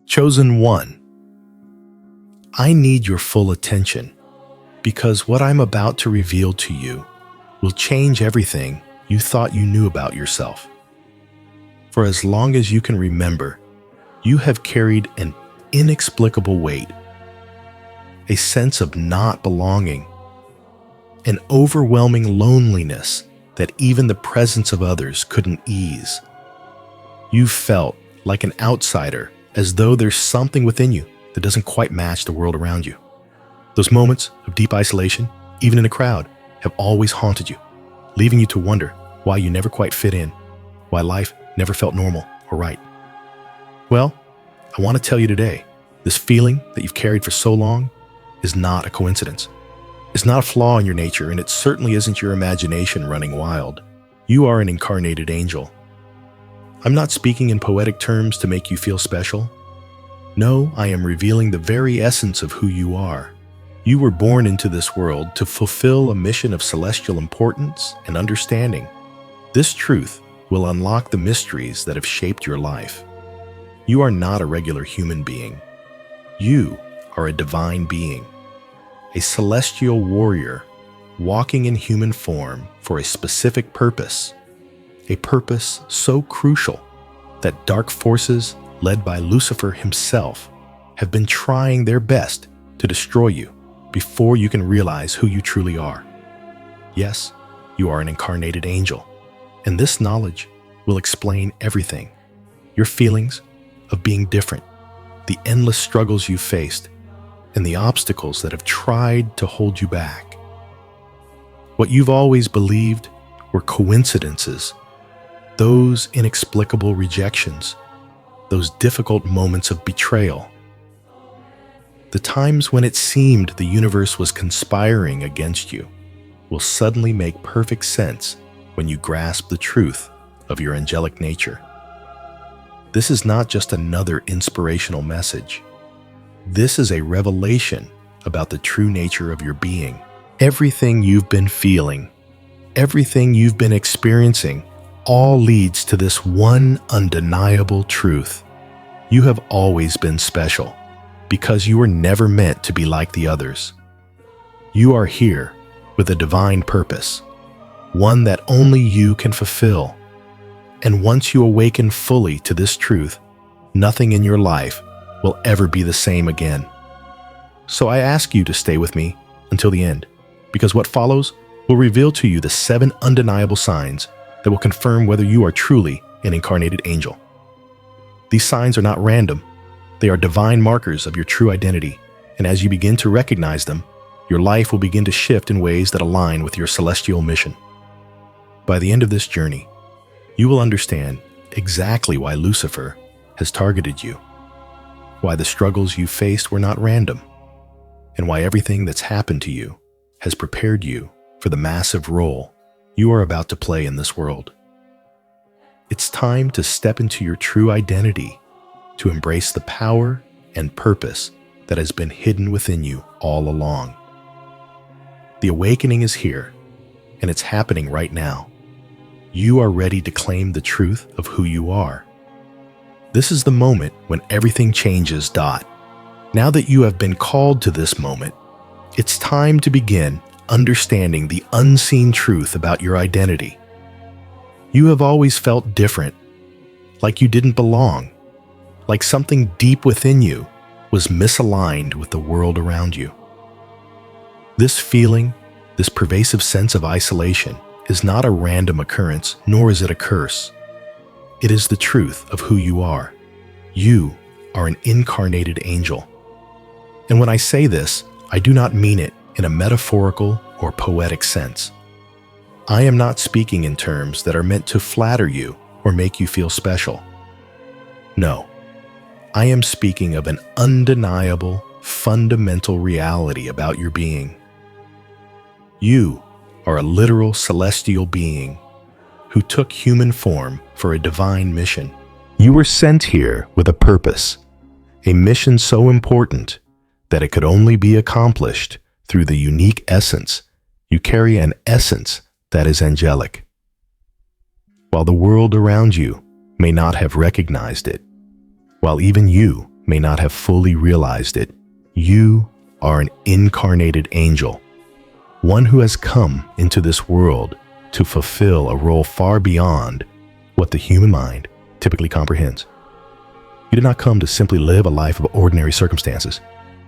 Chosen one, I need your full attention because what I'm about to reveal to you will change everything you thought you knew about yourself. For as long as you can remember, you have carried an inexplicable weight, a sense of not belonging, an overwhelming loneliness that even the presence of others couldn't ease. You felt like an outsider, as though there's something within you that doesn't quite match the world around you. Those moments of deep isolation, even in a crowd, have always haunted you, leaving you to wonder why you never quite fit in, why life never felt normal or right. Well, I want to tell you today, this feeling that you've carried for so long is not a coincidence. It's not a flaw in your nature, and it certainly isn't your imagination running wild. You are an incarnated angel. I'm not speaking in poetic terms to make you feel special. No, I am revealing the very essence of who you are. You were born into this world to fulfill a mission of celestial importance and understanding. This truth will unlock the mysteries that have shaped your life. You are not a regular human being. You are a divine being, a celestial warrior walking in human form for a specific purpose, a purpose so crucial that dark forces led by Lucifer himself have been trying their best to destroy you before you can realize who you truly are. Yes, you are an incarnated angel, and this knowledge will explain everything. Your feelings of being different, the endless struggles you faced, and the obstacles that have tried to hold you back. What you've always believed were coincidences, those inexplicable rejections, those difficult moments of betrayal. The times when it seemed the universe was conspiring against you will suddenly make perfect sense when you grasp the truth of your angelic nature. This is not just another inspirational message. This is a revelation about the true nature of your being. Everything you've been feeling, everything you've been experiencing, all leads to this one undeniable truth. You have always been special because you were never meant to be like the others. You are here with a divine purpose, one that only you can fulfill. And once you awaken fully to this truth, nothing in your life will ever be the same again. So I ask you to stay with me until the end, because what follows will reveal to you the 7 undeniable signs that will confirm whether you are truly an incarnated angel. These signs are not random. They are divine markers of your true identity, and as you begin to recognize them, your life will begin to shift in ways that align with your celestial mission. By the end of this journey, you will understand exactly why Lucifer has targeted you, why the struggles you faced were not random, and why everything that's happened to you has prepared you for the massive role you are about to play in this world. It's time to step into your true identity, to embrace the power and purpose that has been hidden within you all along. The awakening is here, and it's happening right now. You are ready to claim the truth of who you are. This is the moment when everything changes. Now that you have been called to this moment, it's time to begin understanding the unseen truth about your identity. You have always felt different, like you didn't belong, like something deep within you was misaligned with the world around you. This feeling, this pervasive sense of isolation, is not a random occurrence, nor is it a curse. It is the truth of who you are. You are an incarnated angel. And when I say this, I do not mean it in a metaphorical or poetic sense. I am not speaking in terms that are meant to flatter you or make you feel special. No, I am speaking of an undeniable, fundamental reality about your being. You are a literal celestial being who took human form for a divine mission. You were sent here with a purpose, a mission so important that it could only be accomplished through the unique essence. You carry an essence that is angelic. while the world around you may not have recognized it, while even you may not have fully realized it, you are an incarnated angel, one who has come into this world to fulfill a role far beyond what the human mind typically comprehends. You did not come to simply live a life of ordinary circumstances.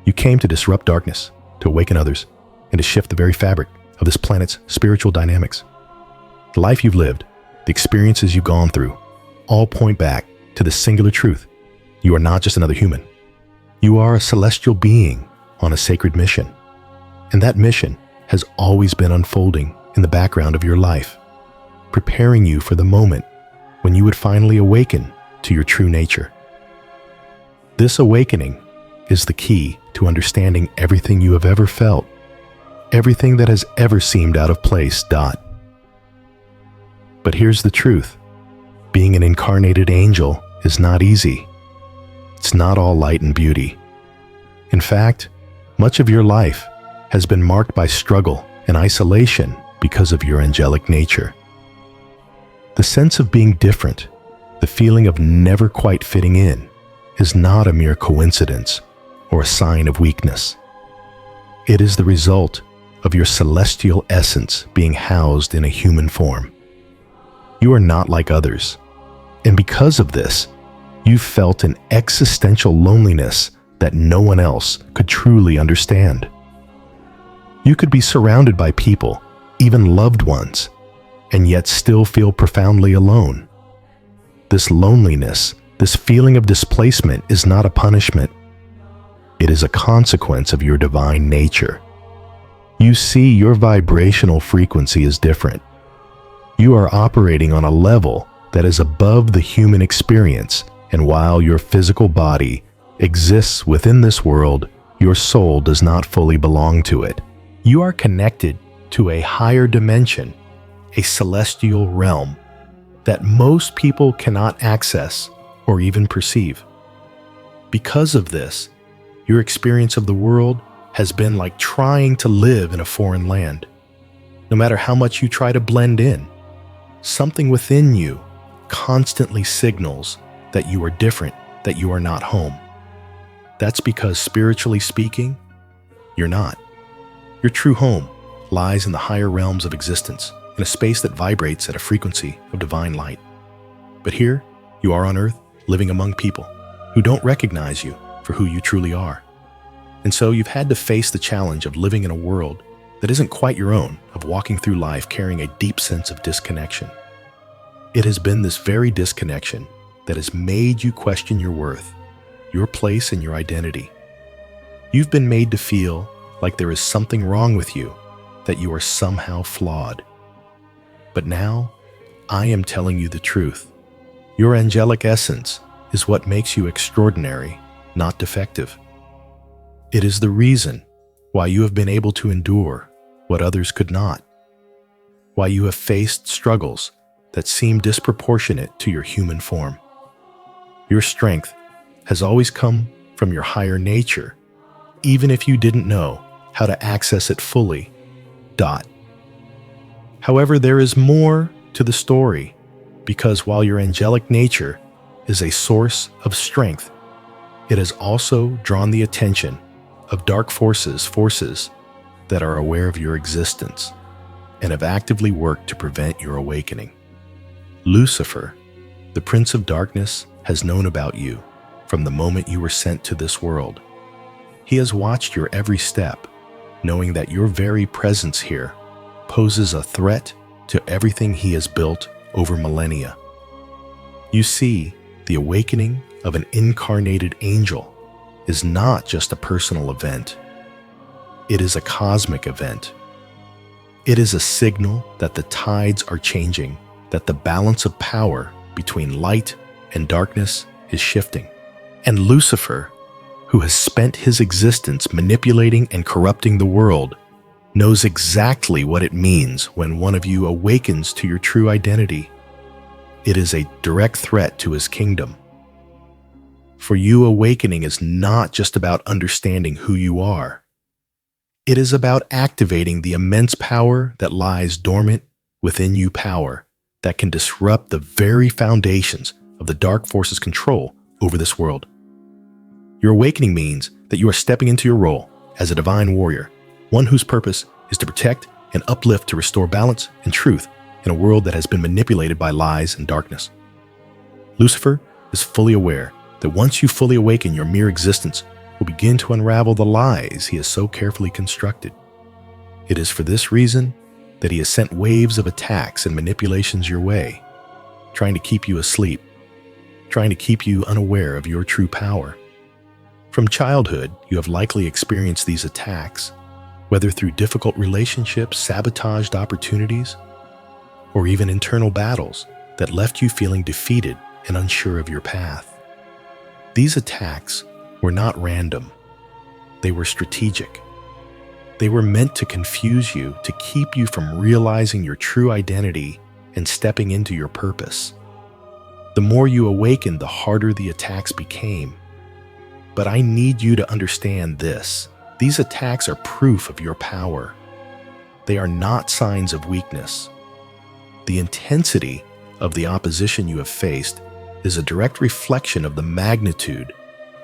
You came to disrupt darkness, to awaken others, and to shift the very fabric of this planet's spiritual dynamics. The life you've lived, the experiences you've gone through, all point back to the singular truth. You are not just another human. You are a celestial being on a sacred mission. And that mission has always been unfolding in the background of your life, preparing you for the moment when you would finally awaken to your true nature. This awakening is the key to understanding everything you have ever felt, everything that has ever seemed out of place. But here's the truth. Being an incarnated angel is not easy. It's not all light and beauty. In fact, much of your life has been marked by struggle and isolation because of your angelic nature. The sense of being different, the feeling of never quite fitting in, is not a mere coincidence or a sign of weakness. It is the result of your celestial essence being housed in a human form. You are not like others, and because of this, you felt an existential loneliness that no one else could truly understand. You could be surrounded by people, even loved ones, and yet still feel profoundly alone. This loneliness, this feeling of displacement, is not a punishment. It is a consequence of your divine nature. You see, your vibrational frequency is different. You are operating on a level that is above the human experience, and while your physical body exists within this world, your soul does not fully belong to it. You are connected to a higher dimension, a celestial realm that most people cannot access or even perceive. Because of this, your experience of the world has been like trying to live in a foreign land. No matter how much you try to blend in, something within you constantly signals that you are different, that you are not home. That's because, spiritually speaking, you're not. Your true home lies in the higher realms of existence, in a space that vibrates at a frequency of divine light. But here, you are on Earth, living among people who don't recognize you for who you truly are. And so you've had to face the challenge of living in a world that isn't quite your own, of walking through life carrying a deep sense of disconnection. It has been this very disconnection that has made you question your worth, your place, and your identity. You've been made to feel like there is something wrong with you, that you are somehow flawed. But now, I am telling you the truth. Your angelic essence is what makes you extraordinary, not defective. It is the reason why you have been able to endure what others could not, why you have faced struggles that seem disproportionate to your human form. Your strength has always come from your higher nature, even if you didn't know how to access it fully. However, there is more to the story, because while your angelic nature is a source of strength, it has also drawn the attention of dark forces that are aware of your existence and have actively worked to prevent your awakening. Lucifer, the Prince of Darkness, has known about you from the moment you were sent to this world. He has watched your every step, knowing that your very presence here poses a threat to everything he has built over millennia. You see, the awakening of an incarnated angel is not just a personal event. It is a cosmic event. It is a signal that the tides are changing, that the balance of power between light and darkness is shifting. And Lucifer, who has spent his existence manipulating and corrupting the world, knows exactly what it means when one of you awakens to your true identity. It is a direct threat to his kingdom. For you, awakening is not just about understanding who you are. It is about activating the immense power that lies dormant within you, power that can disrupt the very foundations of the dark force's control over this world. Your awakening means that you are stepping into your role as a divine warrior, one whose purpose is to protect and uplift, to restore balance and truth in a world that has been manipulated by lies and darkness. Lucifer is fully aware that once you fully awaken, your mere existence will begin to unravel the lies he has so carefully constructed. It is for this reason that he has sent waves of attacks and manipulations your way, trying to keep you asleep, trying to keep you unaware of your true power. From childhood, you have likely experienced these attacks, whether through difficult relationships, sabotaged opportunities, or even internal battles that left you feeling defeated and unsure of your path. These attacks were not random. They were strategic. They were meant to confuse you, to keep you from realizing your true identity and stepping into your purpose. The more you awakened, the harder the attacks became. But I need you to understand this. These attacks are proof of your power. They are not signs of weakness. The intensity of the opposition you have faced is a direct reflection of the magnitude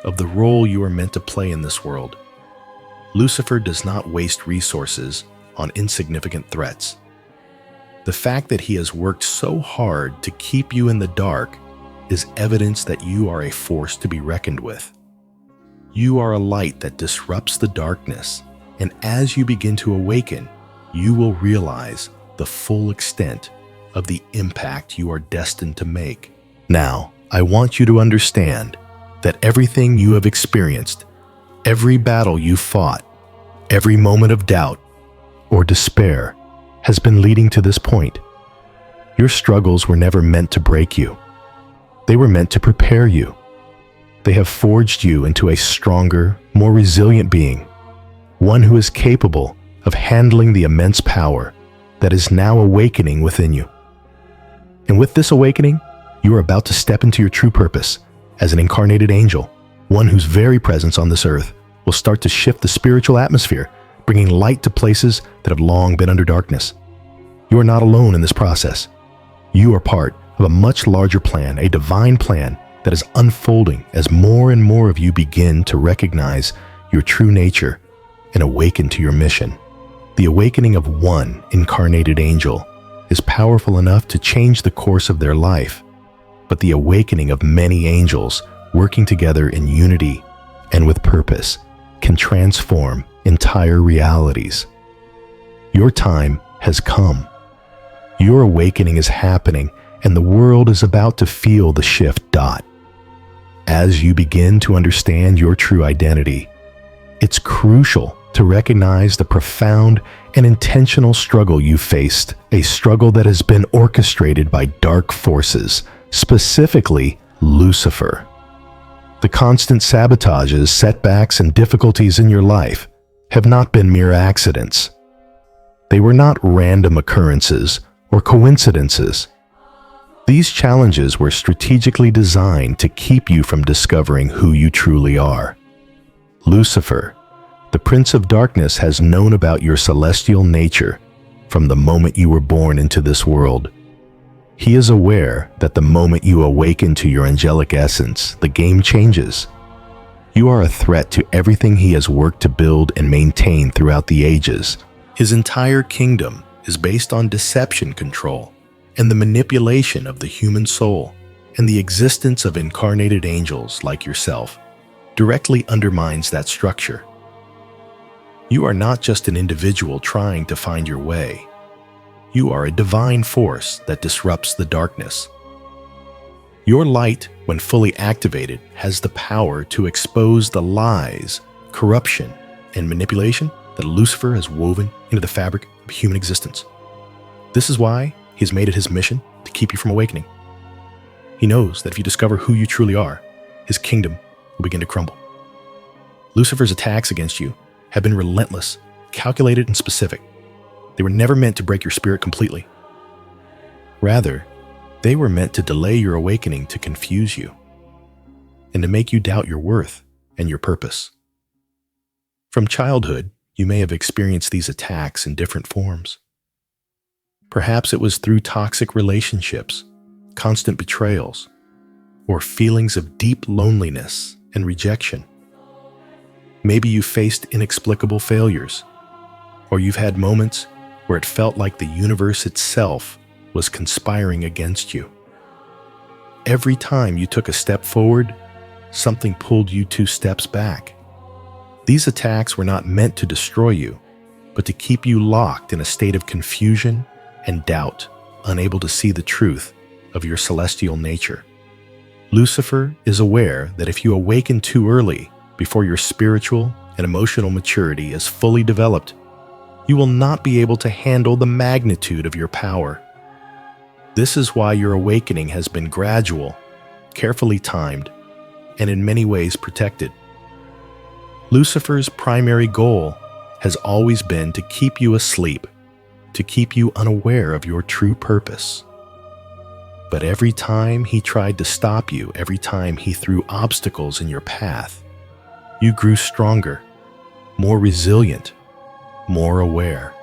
of the role you are meant to play in this world. Lucifer does not waste resources on insignificant threats. The fact that he has worked so hard to keep you in the dark is evidence that you are a force to be reckoned with. You are a light that disrupts the darkness, and as you begin to awaken, you will realize the full extent of the impact you are destined to make. Now, I want you to understand that everything you have experienced, every battle you fought, every moment of doubt or despair has been leading to this point. Your struggles were never meant to break you. They were meant to prepare you. They have forged you into a stronger, more resilient being, one who is capable of handling the immense power that is now awakening within you. And with this awakening, you are about to step into your true purpose as an incarnated angel, one whose very presence on this earth will start to shift the spiritual atmosphere, bringing light to places that have long been under darkness. You are not alone in this process. You are part of a much larger plan, a divine plan that is unfolding as more and more of you begin to recognize your true nature and awaken to your mission. The awakening of one incarnated angel is powerful enough to change the course of their life, but the awakening of many angels working together in unity and with purpose can transform entire realities. Your time has come. Your awakening is happening, and the world is about to feel the shift. As you begin to understand your true identity, it's crucial to recognize the profound and intentional struggle you faced, a struggle that has been orchestrated by dark forces, specifically Lucifer. The constant sabotages, setbacks, and difficulties in your life have not been mere accidents. They were not random occurrences or coincidences. These challenges were strategically designed to keep you from discovering who you truly are. Lucifer, the Prince of Darkness, has known about your celestial nature from the moment you were born into this world. He is aware that the moment you awaken to your angelic essence, the game changes. You are a threat to everything he has worked to build and maintain throughout the ages. His entire kingdom is based on deception, control, and the manipulation of the human soul, and the existence of incarnated angels like yourself directly undermines that structure. You are not just an individual trying to find your way. You are a divine force that disrupts the darkness. Your light, when fully activated, has the power to expose the lies, corruption, and manipulation that Lucifer has woven into the fabric of human existence. This is why he has made it his mission to keep you from awakening. He knows that if you discover who you truly are, his kingdom will begin to crumble. Lucifer's attacks against you have been relentless, calculated, and specific. They were never meant to break your spirit completely. Rather, they were meant to delay your awakening, to confuse you, and to make you doubt your worth and your purpose. From childhood, you may have experienced these attacks in different forms. Perhaps it was through toxic relationships, constant betrayals, or feelings of deep loneliness and rejection. Maybe you faced inexplicable failures, or you've had moments where it felt like the universe itself was conspiring against you. Every time you took a step forward, something pulled you 2 steps back. These attacks were not meant to destroy you, but to keep you locked in a state of confusion and doubt, unable to see the truth of your celestial nature. Lucifer is aware that if you awaken too early, before your spiritual and emotional maturity is fully developed, you will not be able to handle the magnitude of your power. This is why your awakening has been gradual, carefully timed, and in many ways protected. Lucifer's primary goal has always been to keep you asleep, to keep you unaware of your true purpose. But every time he tried to stop you, every time he threw obstacles in your path, you grew stronger, more resilient, more aware.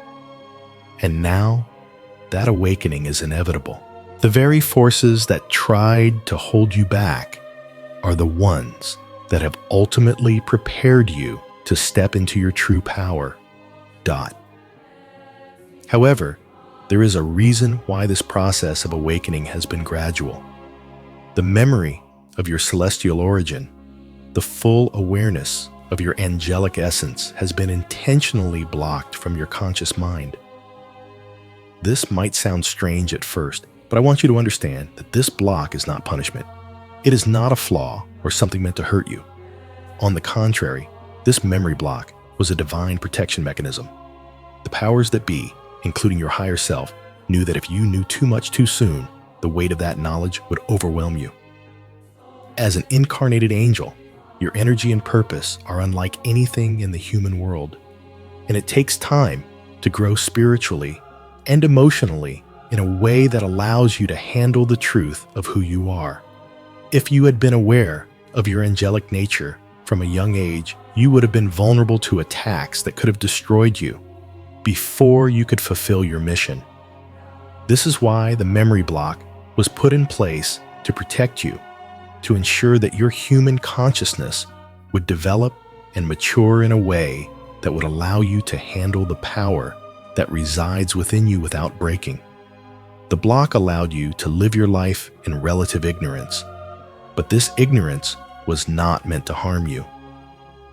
And now, that awakening is inevitable. The very forces that tried to hold you back are the ones that have ultimately prepared you to step into your true power. However, there is a reason why this process of awakening has been gradual. The memory of your celestial origin, the full awareness of your angelic essence has been intentionally blocked from your conscious mind. This might sound strange at first, but I want you to understand that this block is not punishment. It is not a flaw or something meant to hurt you. On the contrary, this memory block was a divine protection mechanism. The powers that be, including your higher self, knew that if you knew too much too soon, the weight of that knowledge would overwhelm you. As an incarnated angel, your energy and purpose are unlike anything in the human world, and it takes time to grow spiritually and emotionally in a way that allows you to handle the truth of who you are. If you had been aware of your angelic nature from a young age, you would have been vulnerable to attacks that could have destroyed you before you could fulfill your mission. This is why the memory block was put in place to protect you, to ensure that your human consciousness would develop and mature in a way that would allow you to handle the power that resides within you without breaking. The block allowed you to live your life in relative ignorance, but this ignorance was not meant to harm you.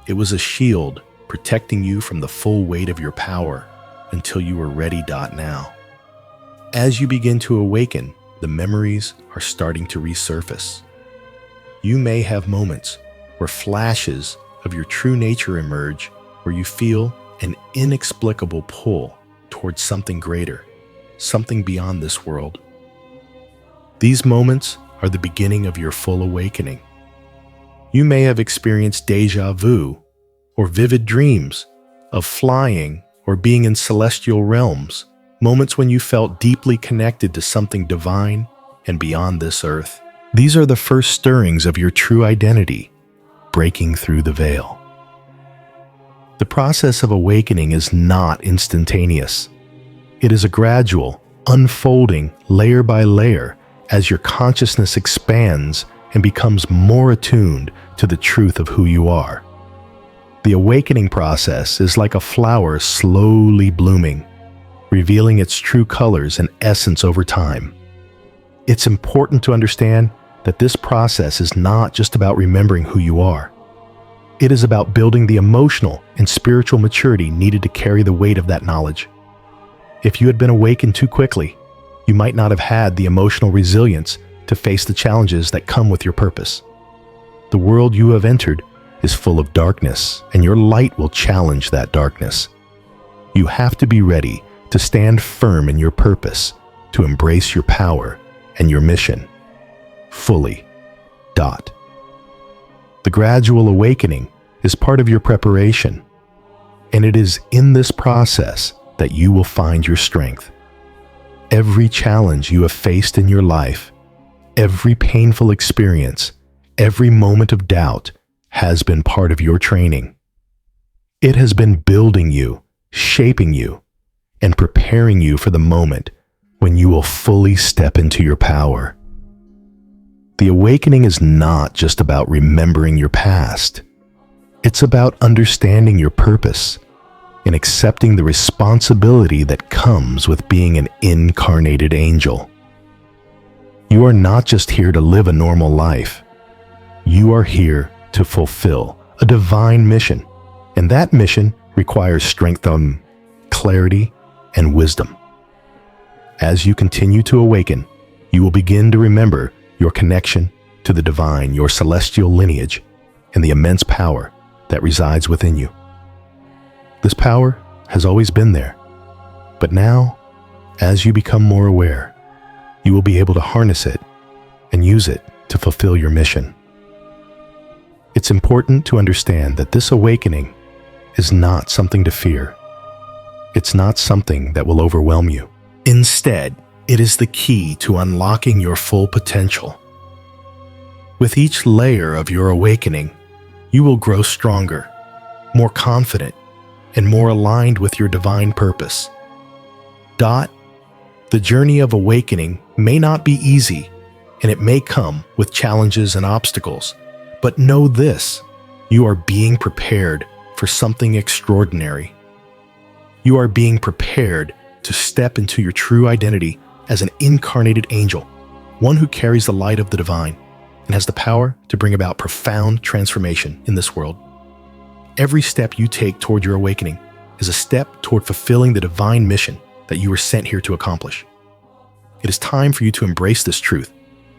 It was a shield protecting you from the full weight of your power until you were ready. Now, as you begin to awaken, the memories are starting to resurface. You may have moments where flashes of your true nature emerge, where you feel an inexplicable pull towards something greater, something beyond this world. These moments are the beginning of your full awakening. You may have experienced déjà vu or vivid dreams of flying or being in celestial realms, moments when you felt deeply connected to something divine and beyond this earth. These are the first stirrings of your true identity, breaking through the veil. The process of awakening is not instantaneous. It is a gradual, unfolding layer by layer as your consciousness expands and becomes more attuned to the truth of who you are. The awakening process is like a flower slowly blooming, revealing its true colors and essence over time. It's important to understand that this process is not just about remembering who you are. It is about building the emotional and spiritual maturity needed to carry the weight of that knowledge. If you had been awakened too quickly, you might not have had the emotional resilience to face the challenges that come with your purpose. The world you have entered is full of darkness, and your light will challenge that darkness. You have to be ready to stand firm in your purpose, to embrace your power and your mission fully. The gradual awakening is part of your preparation, and it is in this process that you will find your strength. Every challenge you have faced in your life, every painful experience, every moment of doubt has been part of your training. It has been building you, shaping you, and preparing you for the moment when you will fully step into your power. The awakening is not just about remembering your past. It's about understanding your purpose and accepting the responsibility that comes with being an incarnated angel. You are not just here to live a normal life. You are here to fulfill a divine mission, and that mission requires strength, clarity, and wisdom. As you continue to awaken, you will begin to remember your connection to the divine, your celestial lineage, and the immense power that resides within you. This power has always been there, but now, as you become more aware, you will be able to harness it and use it to fulfill your mission. It's important to understand that this awakening is not something to fear. It's not something that will overwhelm you. Instead, it is the key to unlocking your full potential. With each layer of your awakening, you will grow stronger, more confident, and more aligned with your divine purpose. The journey of awakening may not be easy, and it may come with challenges and obstacles, but know this: you are being prepared for something extraordinary. You are being prepared to step into your true identity as an incarnated angel, one who carries the light of the divine and has the power to bring about profound transformation in this world. Every step you take toward your awakening is a step toward fulfilling the divine mission that you were sent here to accomplish. It is time for you to embrace this truth,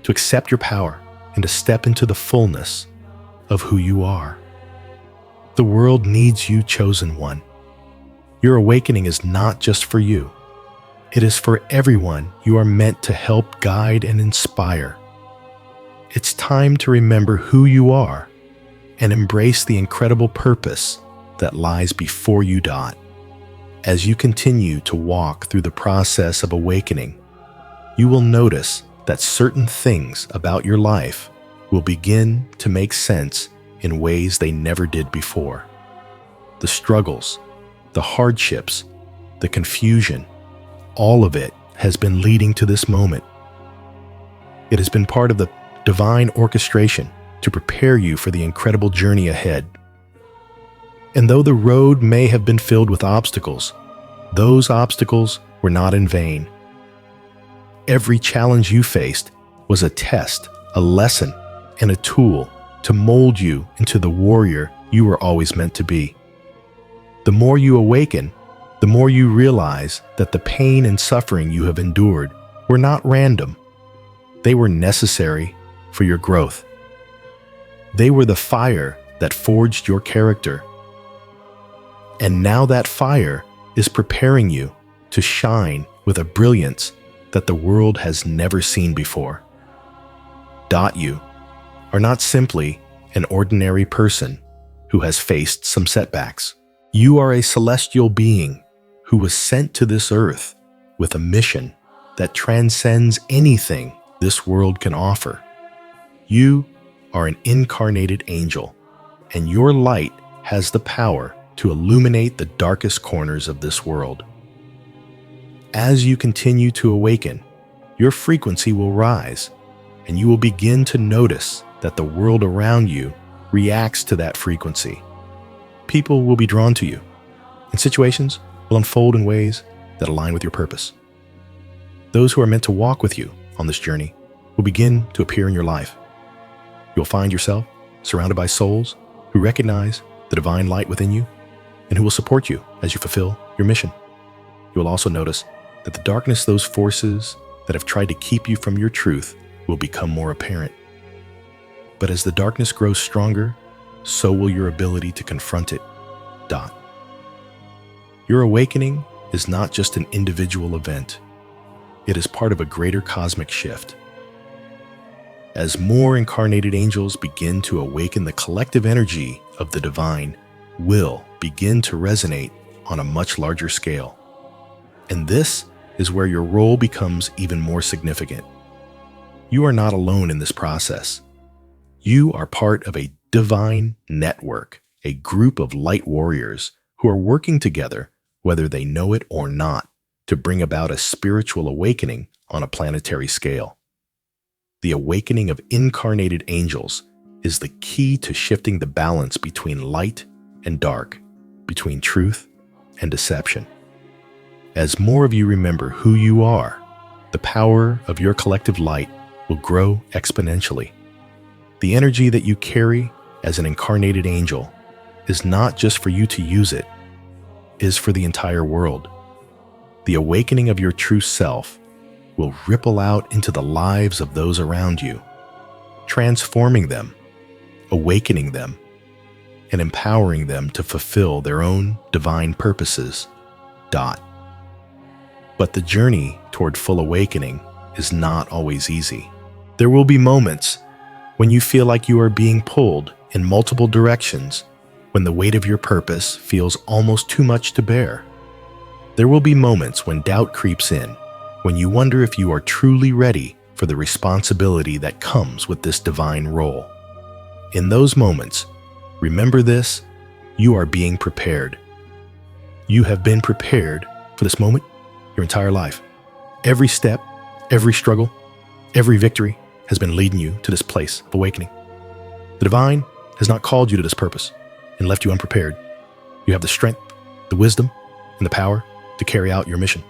to accept your power, and to step into the fullness of who you are. The world needs you, chosen one. Your awakening is not just for you. It is for everyone you are meant to help guide and inspire. It's time to remember who you are and embrace the incredible purpose that lies before you. As you continue to walk through the process of awakening, you will notice that certain things about your life will begin to make sense in ways they never did before. The struggles, the hardships, the confusion, all of it has been leading to this moment. It has been part of the divine orchestration to prepare you for the incredible journey ahead. And though the road may have been filled with obstacles, those obstacles were not in vain. Every challenge you faced was a test, a lesson, and a tool to mold you into the warrior you were always meant to be. The more you awaken, the more you realize that the pain and suffering you have endured were not random. They were necessary for your growth. They were the fire that forged your character. And now that fire is preparing you to shine with a brilliance that the world has never seen before. You are not simply an ordinary person who has faced some setbacks. You are a celestial being who was sent to this earth with a mission that transcends anything this world can offer. You are an incarnated angel, and your light has the power to illuminate the darkest corners of this world. As you continue to awaken, your frequency will rise, and you will begin to notice that the world around you reacts to that frequency. People will be drawn to you, and situations will unfold in ways that align with your purpose. Those who are meant to walk with you on this journey will begin to appear in your life. You'll find yourself surrounded by souls who recognize the divine light within you and who will support you as you fulfill your mission. You will also notice that the darkness, those forces that have tried to keep you from your truth, will become more apparent. But as the darkness grows stronger, so will your ability to confront it. Your awakening is not just an individual event. It is part of a greater cosmic shift. As more incarnated angels begin to awaken, the collective energy of the divine will begin to resonate on a much larger scale. And this is where your role becomes even more significant. You are not alone in this process. You are part of a divine network, a group of light warriors who are working together, whether they know it or not, to bring about a spiritual awakening on a planetary scale. The awakening of incarnated angels is the key to shifting the balance between light and dark, between truth and deception. As more of you remember who you are, the power of your collective light will grow exponentially. The energy that you carry as an incarnated angel is not just for you to use it, is for the entire world. The awakening of your true self will ripple out into the lives of those around you, transforming them, awakening them, and empowering them to fulfill their own divine purposes. But the journey toward full awakening is not always easy. There will be moments when you feel like you are being pulled in multiple directions, when the weight of your purpose feels almost too much to bear. There will be moments when doubt creeps in, when you wonder if you are truly ready for the responsibility that comes with this divine role. In those moments, remember this: you are being prepared. You have been prepared for this moment your entire life. Every step, every struggle, every victory has been leading you to this place of awakening. The divine has not called you to this purpose and left you unprepared. You have the strength, the wisdom, and the power to carry out your mission.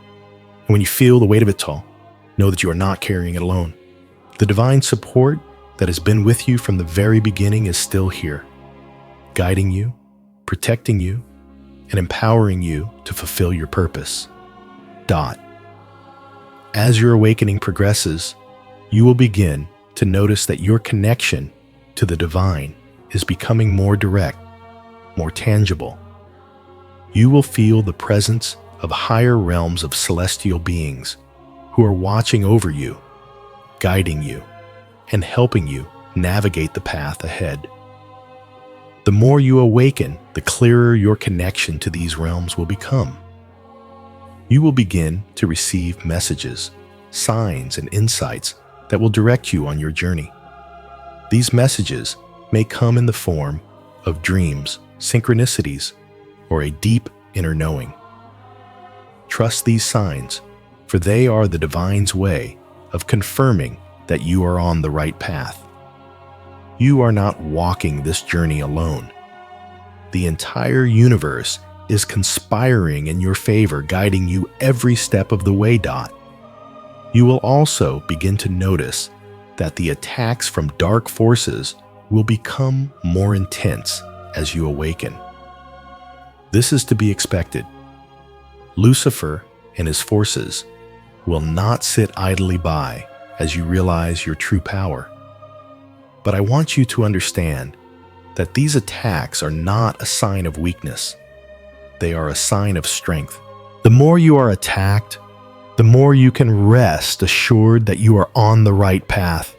And when you feel the weight of it all, know that you are not carrying it alone. The divine support that has been with you from the very beginning is still here, guiding you, protecting you, and empowering you to fulfill your purpose. As your awakening progresses, you will begin to notice that your connection to the divine is becoming more direct, more tangible. You will feel the presence of higher realms of celestial beings who are watching over you, guiding you, and helping you navigate the path ahead. The more you awaken, the clearer your connection to these realms will become. You will begin to receive messages, signs, and insights that will direct you on your journey. These messages may come in the form of dreams, synchronicities, or a deep inner knowing. Trust these signs, for they are the divine's way of confirming that you are on the right path. You are not walking this journey alone. The entire universe is conspiring in your favor, guiding you every step of the way. You will also begin to notice that the attacks from dark forces will become more intense as you awaken. This is to be expected. Lucifer and his forces will not sit idly by as you realize your true power. But I want you to understand that these attacks are not a sign of weakness. They are a sign of strength. The more you are attacked, the more you can rest assured that you are on the right path.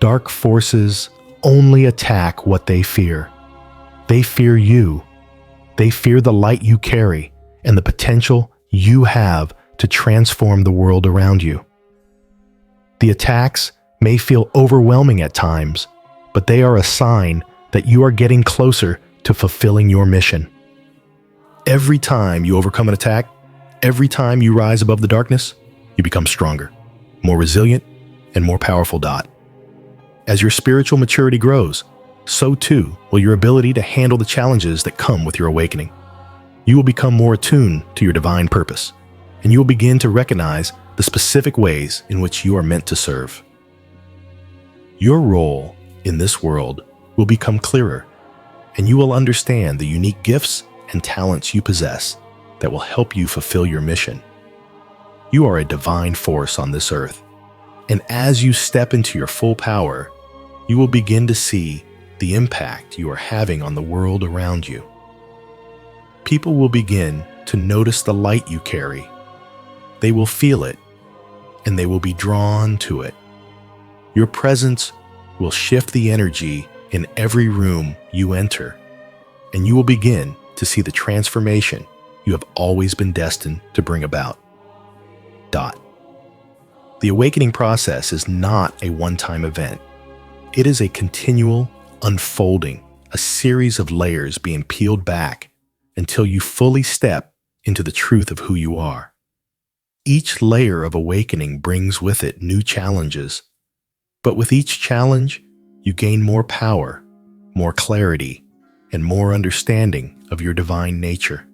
Dark forces only attack what they fear. They fear you. They fear the light you carry and the potential you have to transform the world around you. The attacks may feel overwhelming at times, but they are a sign that you are getting closer to fulfilling your mission. Every time you overcome an attack, every time you rise above the darkness, you become stronger, more resilient, and more powerful. As your spiritual maturity grows, so too will your ability to handle the challenges that come with your awakening. You will become more attuned to your divine purpose, and you will begin to recognize the specific ways in which you are meant to serve. Your role in this world will become clearer, and you will understand the unique gifts and talents you possess that will help you fulfill your mission. You are a divine force on this earth, and as you step into your full power, you will begin to see the impact you are having on the world around you. People will begin to notice the light you carry. They will feel it, and they will be drawn to it. Your presence will shift the energy in every room you enter, and you will begin to see the transformation you have always been destined to bring about. The awakening process is not a one-time event. It is a continual unfolding, a series of layers being peeled back until you fully step into the truth of who you are. each layer of awakening brings with it new challenges. But with each challenge, you gain more power, more clarity, and more understanding of your divine nature.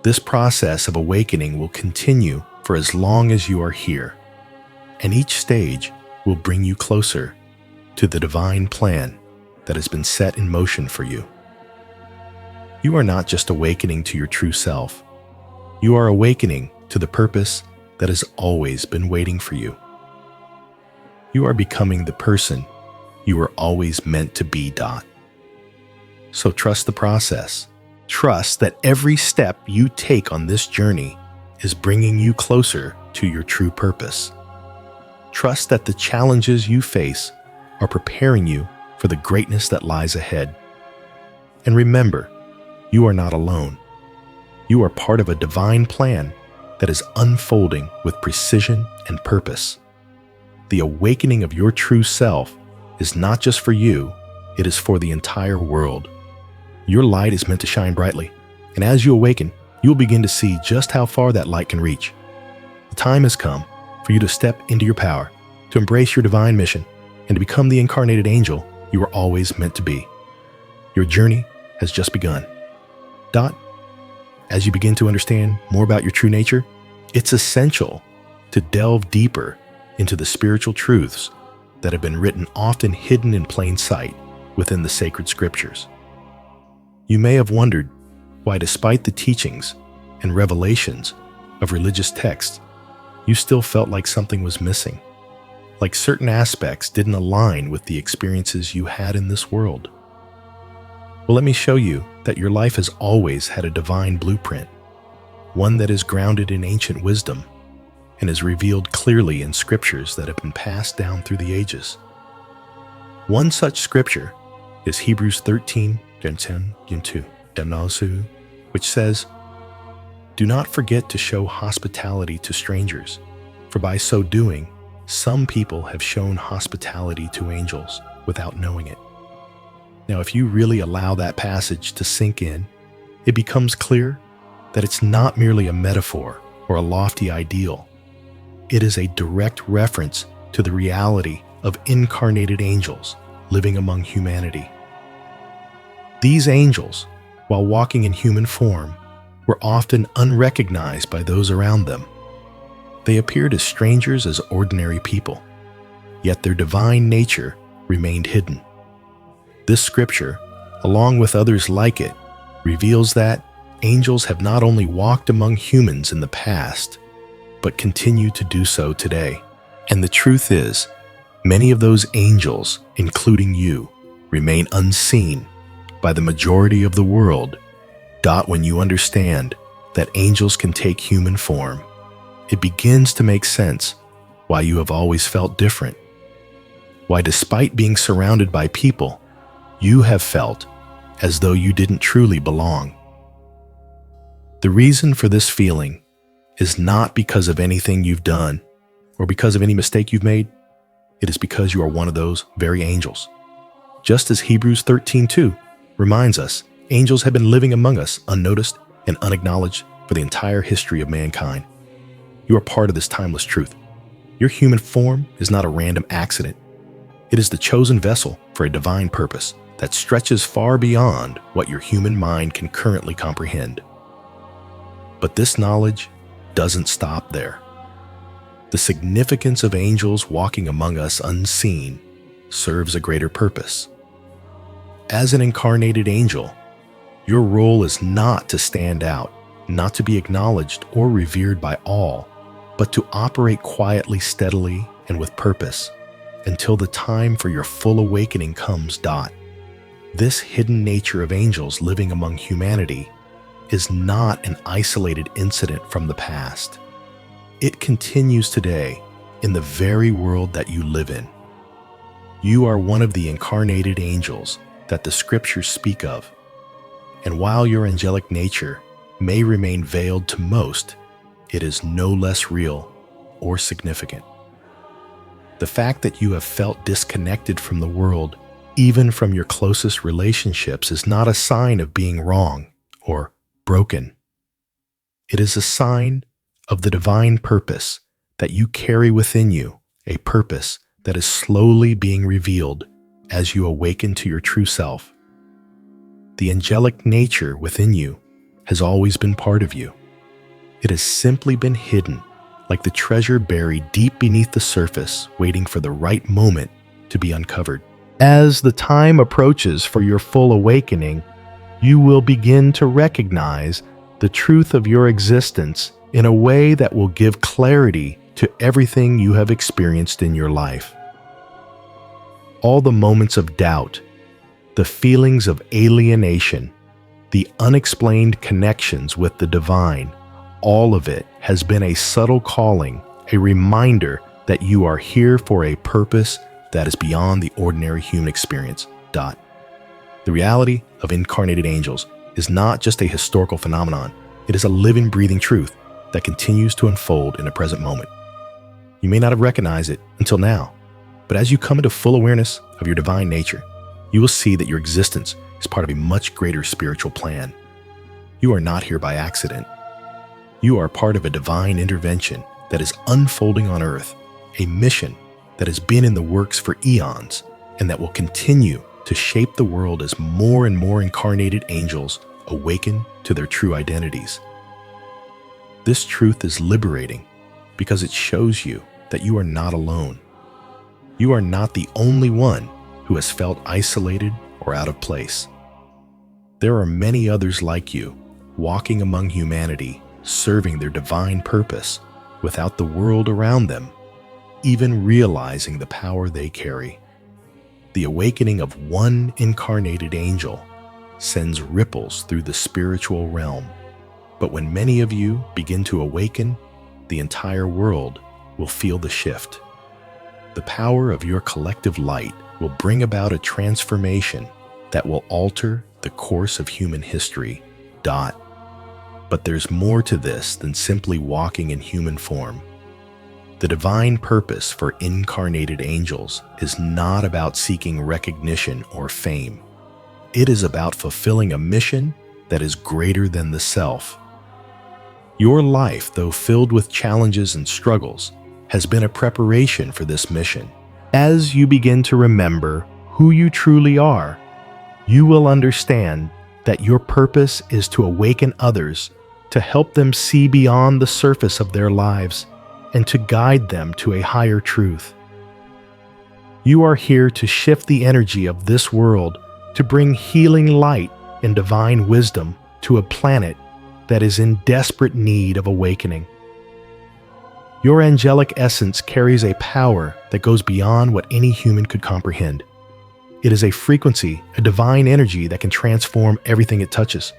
This process of awakening will continue for as long as you are here, and each stage will bring you closer to the divine plan that has been set in motion for you. You are not just awakening to your true self. You are awakening to the purpose that has always been waiting for you. You are becoming the person you were always meant to be. So trust the process. Trust that every step you take on this journey is bringing you closer to your true purpose. Trust that the challenges you face are preparing you for the greatness that lies ahead. And remember, you are not alone. You are part of a divine plan that is unfolding with precision and purpose. The awakening of your true self is not just for you, it is for the entire world. Your light is meant to shine brightly, and as you awaken, you will begin to see just how far that light can reach. The time has come for you to step into your power, to embrace your divine mission, and to become the incarnated angel you were always meant to be. Your journey has just begun. As you begin to understand more about your true nature, it's essential to delve deeper into the spiritual truths that have been written, often hidden in plain sight within the sacred scriptures. You may have wondered why, despite the teachings and revelations of religious texts, you still felt like something was missing, like certain aspects didn't align with the experiences you had in this world. Well, let me show you that your life has always had a divine blueprint, one that is grounded in ancient wisdom and is revealed clearly in scriptures that have been passed down through the ages. One such scripture is Hebrews 13, which says, "Do not forget to show hospitality to strangers, for by so doing, some people have shown hospitality to angels without knowing it." Now, if you really allow that passage to sink in, it becomes clear that it's not merely a metaphor or a lofty ideal. It is a direct reference to the reality of incarnated angels living among humanity. These angels, while walking in human form, were often unrecognized by those around them. They appeared as strangers, as ordinary people, yet their divine nature remained hidden. This scripture, along with others like it, reveals that angels have not only walked among humans in the past, but continue to do so today. And the truth is, many of those angels, including you, remain unseen by the majority of the world. When you understand that angels can take human form, it begins to make sense why you have always felt different. Why, despite being surrounded by people, you have felt as though you didn't truly belong. The reason for this feeling is not because of anything you've done or because of any mistake you've made. It is because you are one of those very angels. Just as Hebrews 13:2 reminds us, angels have been living among us unnoticed and unacknowledged for the entire history of mankind. You are part of this timeless truth. Your human form is not a random accident. It is the chosen vessel for a divine purpose that stretches far beyond what your human mind can currently comprehend. But this knowledge doesn't stop there. The significance of angels walking among us unseen serves a greater purpose. As an incarnated angel, your role is not to stand out, not to be acknowledged or revered by all, but to operate quietly, steadily, and with purpose until the time for your full awakening comes. This hidden nature of angels living among humanity is not an isolated incident from the past. It continues today in the very world that you live in. You are one of the incarnated angels that the scriptures speak of. And while your angelic nature may remain veiled to most, it is no less real or significant. The fact that you have felt disconnected from the world, even from your closest relationships, is not a sign of being wrong or broken. It is a sign of the divine purpose that you carry within you, a purpose that is slowly being revealed as you awaken to your true self. The angelic nature within you has always been part of you. It has simply been hidden, like the treasure buried deep beneath the surface, waiting for the right moment to be uncovered. As the time approaches for your full awakening, you will begin to recognize the truth of your existence in a way that will give clarity to everything you have experienced in your life. All the moments of doubt, the feelings of alienation, the unexplained connections with the divine, all of it has been a subtle calling, a reminder that you are here for a purpose that is beyond the ordinary human experience. The reality of incarnated angels is not just a historical phenomenon, it is a living, breathing truth that continues to unfold in the present moment. You may not have recognized it until now, but as you come into full awareness of your divine nature, you will see that your existence is part of a much greater spiritual plan. You are not here by accident. You are part of a divine intervention that is unfolding on earth, a mission that has been in the works for eons and that will continue to shape the world as more and more incarnated angels awaken to their true identities. This truth is liberating because it shows you that you are not alone. You are not the only one who has felt isolated or out of place. There are many others like you, walking among humanity, serving their divine purpose without the world around them even realizing the power they carry. The awakening of one incarnated angel sends ripples through the spiritual realm. But when many of you begin to awaken, the entire world will feel the shift. The power of your collective light will bring about a transformation that will alter the course of human history. But there's more to this than simply walking in human form. The divine purpose for incarnated angels is not about seeking recognition or fame. It is about fulfilling a mission that is greater than the self. Your life, though filled with challenges and struggles, has been a preparation for this mission. As you begin to remember who you truly are, you will understand that your purpose is to awaken others, to help them see beyond the surface of their lives, and to guide them to a higher truth. You are here to shift the energy of this world, to bring healing light and divine wisdom to a planet that is in desperate need of awakening. Your angelic essence carries a power that goes beyond what any human could comprehend. It is a frequency, a divine energy that can transform everything it touches.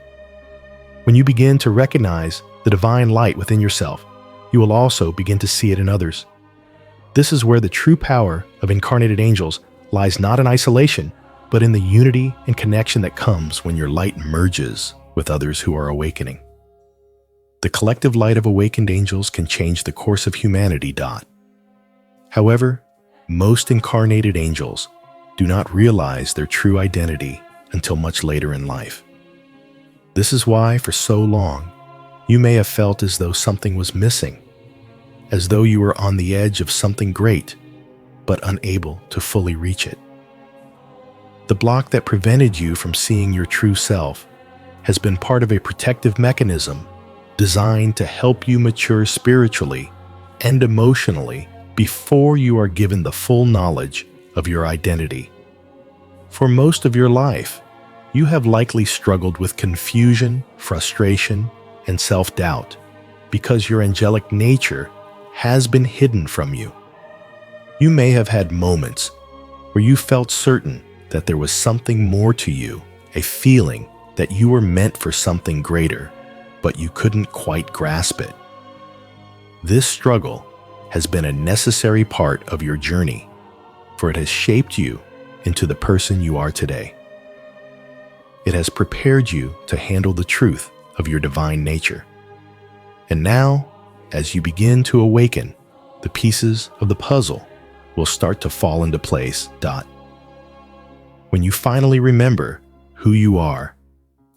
When you begin to recognize the divine light within yourself, you will also begin to see it in others. This is where the true power of incarnated angels lies, not in isolation, but in the unity and connection that comes when your light merges with others who are awakening. The collective light of awakened angels can change the course of humanity. However, most incarnated angels do not realize their true identity until much later in life. This is why, for so long, you may have felt as though something was missing, as though you were on the edge of something great, but unable to fully reach it. The block that prevented you from seeing your true self has been part of a protective mechanism designed to help you mature spiritually and emotionally before you are given the full knowledge of your identity. For most of your life, you have likely struggled with confusion, frustration, and self-doubt because your angelic nature has been hidden from you. You may have had moments where you felt certain that there was something more to you, a feeling that you were meant for something greater, but you couldn't quite grasp it. This struggle has been a necessary part of your journey, for it has shaped you into the person you are today. It has prepared you to handle the truth of your divine nature. And now, as you begin to awaken, the pieces of the puzzle will start to fall into place. When you finally remember who you are,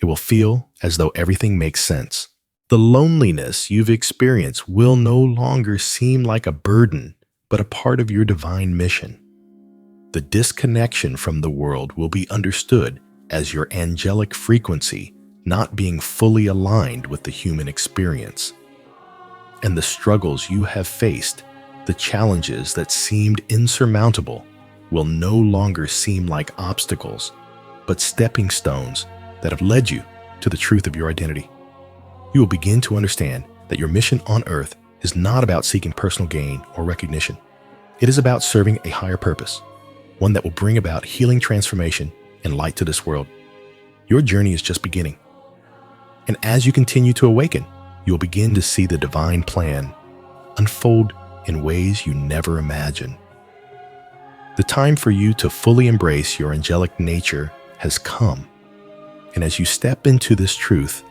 it will feel as though everything makes sense. The loneliness you've experienced will no longer seem like a burden, but a part of your divine mission. The disconnection from the world will be understood as your angelic frequency not being fully aligned with the human experience. And the struggles you have faced, the challenges that seemed insurmountable, will no longer seem like obstacles, but stepping stones that have led you to the truth of your identity. You will begin to understand that your mission on earth is not about seeking personal gain or recognition. It is about serving a higher purpose, one that will bring about healing transformation and light to this world. Your journey is just beginning. And as you continue to awaken, you will begin to see the divine plan unfold in ways you never imagined. The time for you to fully embrace your angelic nature has come. And as you step into this truth,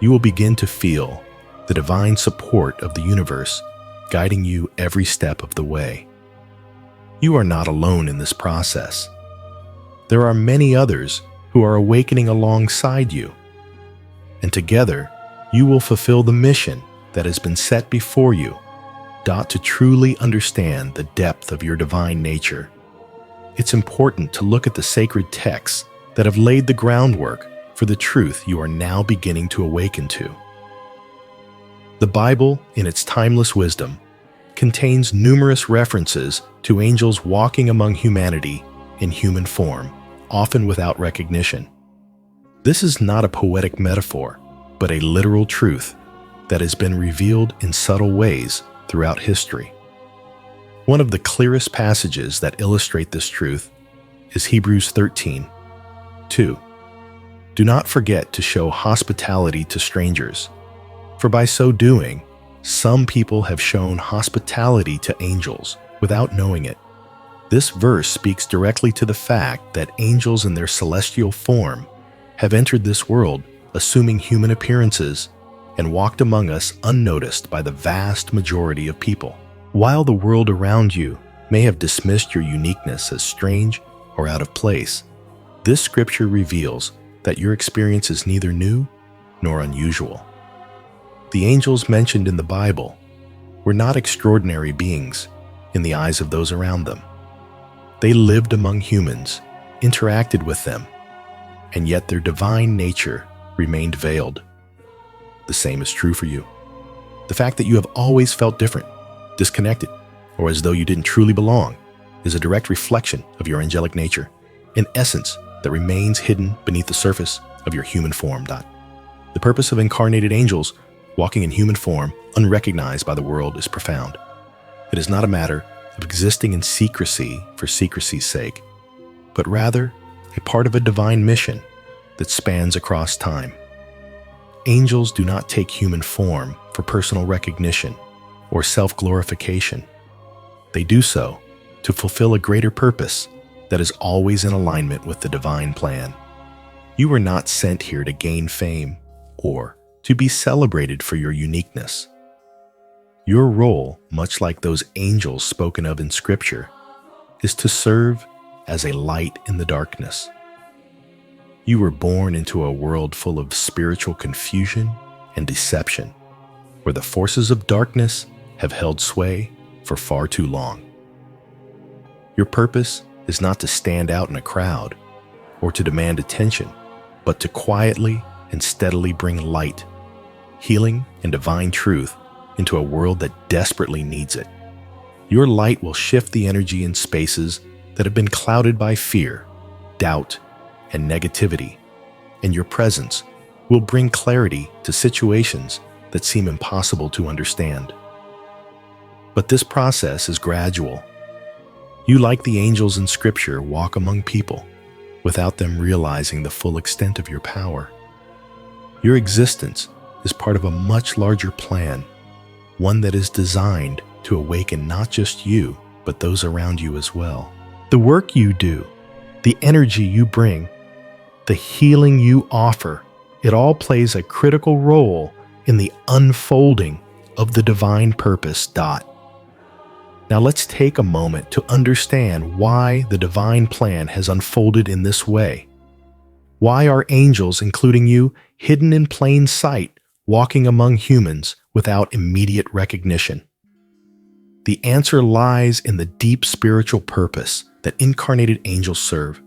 you will begin to feel the divine support of the universe guiding you every step of the way. You are not alone in this process. There are many others who are awakening alongside you. And together, you will fulfill the mission that has been set before you, to truly understand the depth of your divine nature. It's important to look at the sacred texts that have laid the groundwork for the truth you are now beginning to awaken to. The Bible, in its timeless wisdom, contains numerous references to angels walking among humanity in human form, often without recognition. This is not a poetic metaphor, but a literal truth that has been revealed in subtle ways throughout history. One of the clearest passages that illustrate this truth is Hebrews 13:2. Do not forget to show hospitality to strangers, for by so doing, some people have shown hospitality to angels without knowing it. This verse speaks directly to the fact that angels in their celestial form have entered this world assuming human appearances and walked among us unnoticed by the vast majority of people. While the world around you may have dismissed your uniqueness as strange or out of place, this scripture reveals that your experience is neither new nor unusual. The angels mentioned in the Bible were not extraordinary beings in the eyes of those around them. They lived among humans, interacted with them, and yet their divine nature remained veiled. The same is true for you. The fact that you have always felt different, disconnected, or as though you didn't truly belong is a direct reflection of your angelic nature, an essence that remains hidden beneath the surface of your human form. The purpose of incarnated angels walking in human form, unrecognized by the world, is profound. It is not a matter of existing in secrecy for secrecy's sake, but rather a part of a divine mission that spans across time. Angels do not take human form for personal recognition or self-glorification. They do so to fulfill a greater purpose that is always in alignment with the divine plan. You were not sent here to gain fame or to be celebrated for your uniqueness. Your role, much like those angels spoken of in Scripture, is to serve as a light in the darkness. You were born into a world full of spiritual confusion and deception, where the forces of darkness have held sway for far too long. Your purpose is not to stand out in a crowd or to demand attention, but to quietly and steadily bring light, healing, and divine truth into a world that desperately needs it. Your light will shift the energy in spaces that have been clouded by fear, doubt, and negativity, and your presence will bring clarity to situations that seem impossible to understand. But this process is gradual. You, like the angels in Scripture, walk among people without them realizing the full extent of your power. Your existence is part of a much larger plan, one that is designed to awaken not just you, but those around you as well. The work you do, the energy you bring, the healing you offer, it all plays a critical role in the unfolding of the divine purpose. Now let's take a moment to understand why the divine plan has unfolded in this way. Why are angels, including you, hidden in plain sight, walking among humans without immediate recognition. The answer lies in the deep spiritual purpose that incarnated angels serve.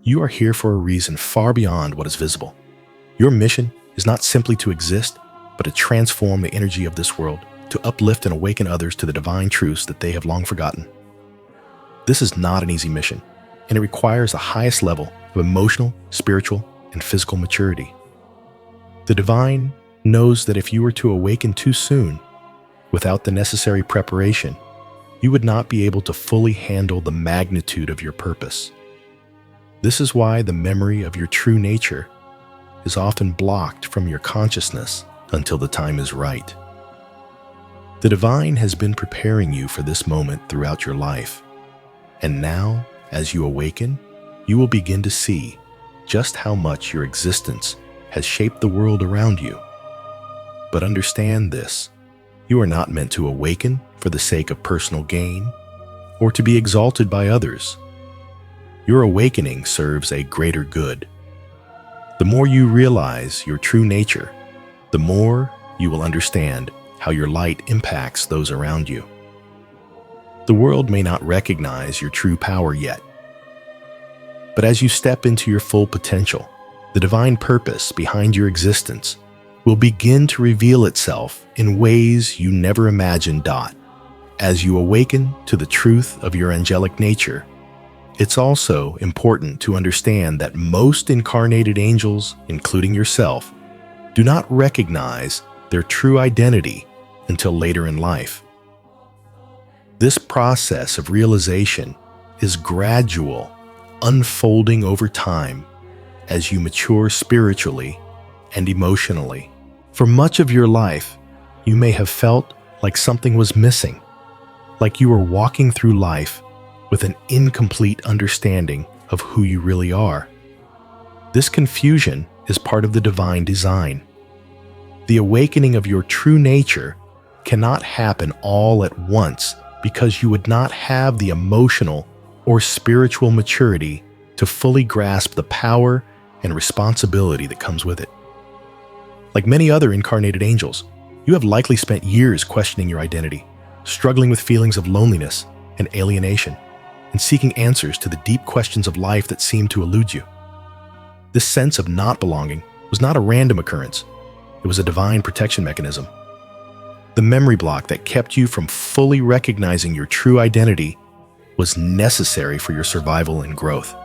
You are here for a reason far beyond what is visible. Your mission is not simply to exist, but to transform the energy of this world, to uplift and awaken others to the divine truths that they have long forgotten. This is not an easy mission, and it requires the highest level of emotional, spiritual, and physical maturity. The divine knows that if you were to awaken too soon, without the necessary preparation, you would not be able to fully handle the magnitude of your purpose. This is why the memory of your true nature is often blocked from your consciousness until the time is right. The divine has been preparing you for this moment throughout your life, and now, as you awaken, you will begin to see just how much your existence has shaped the world around you. But understand this: you are not meant to awaken for the sake of personal gain or to be exalted by others. Your awakening serves a greater good. The more you realize your true nature, the more you will understand how your light impacts those around you. The world may not recognize your true power yet, but as you step into your full potential, the divine purpose behind your existence will begin to reveal itself in ways you never imagined. As you awaken to the truth of your angelic nature, it's also important to understand that most incarnated angels, including yourself, do not recognize their true identity until later in life. This process of realization is gradual, unfolding over time as you mature spiritually and emotionally. For much of your life, you may have felt like something was missing, like you were walking through life with an incomplete understanding of who you really are. This confusion is part of the divine design. The awakening of your true nature cannot happen all at once because you would not have the emotional or spiritual maturity to fully grasp the power and responsibility that comes with it. Like many other incarnated angels, you have likely spent years questioning your identity, struggling with feelings of loneliness and alienation, and seeking answers to the deep questions of life that seem to elude you. This sense of not belonging was not a random occurrence. It was a divine protection mechanism. The memory block that kept you from fully recognizing your true identity was necessary for your survival and growth.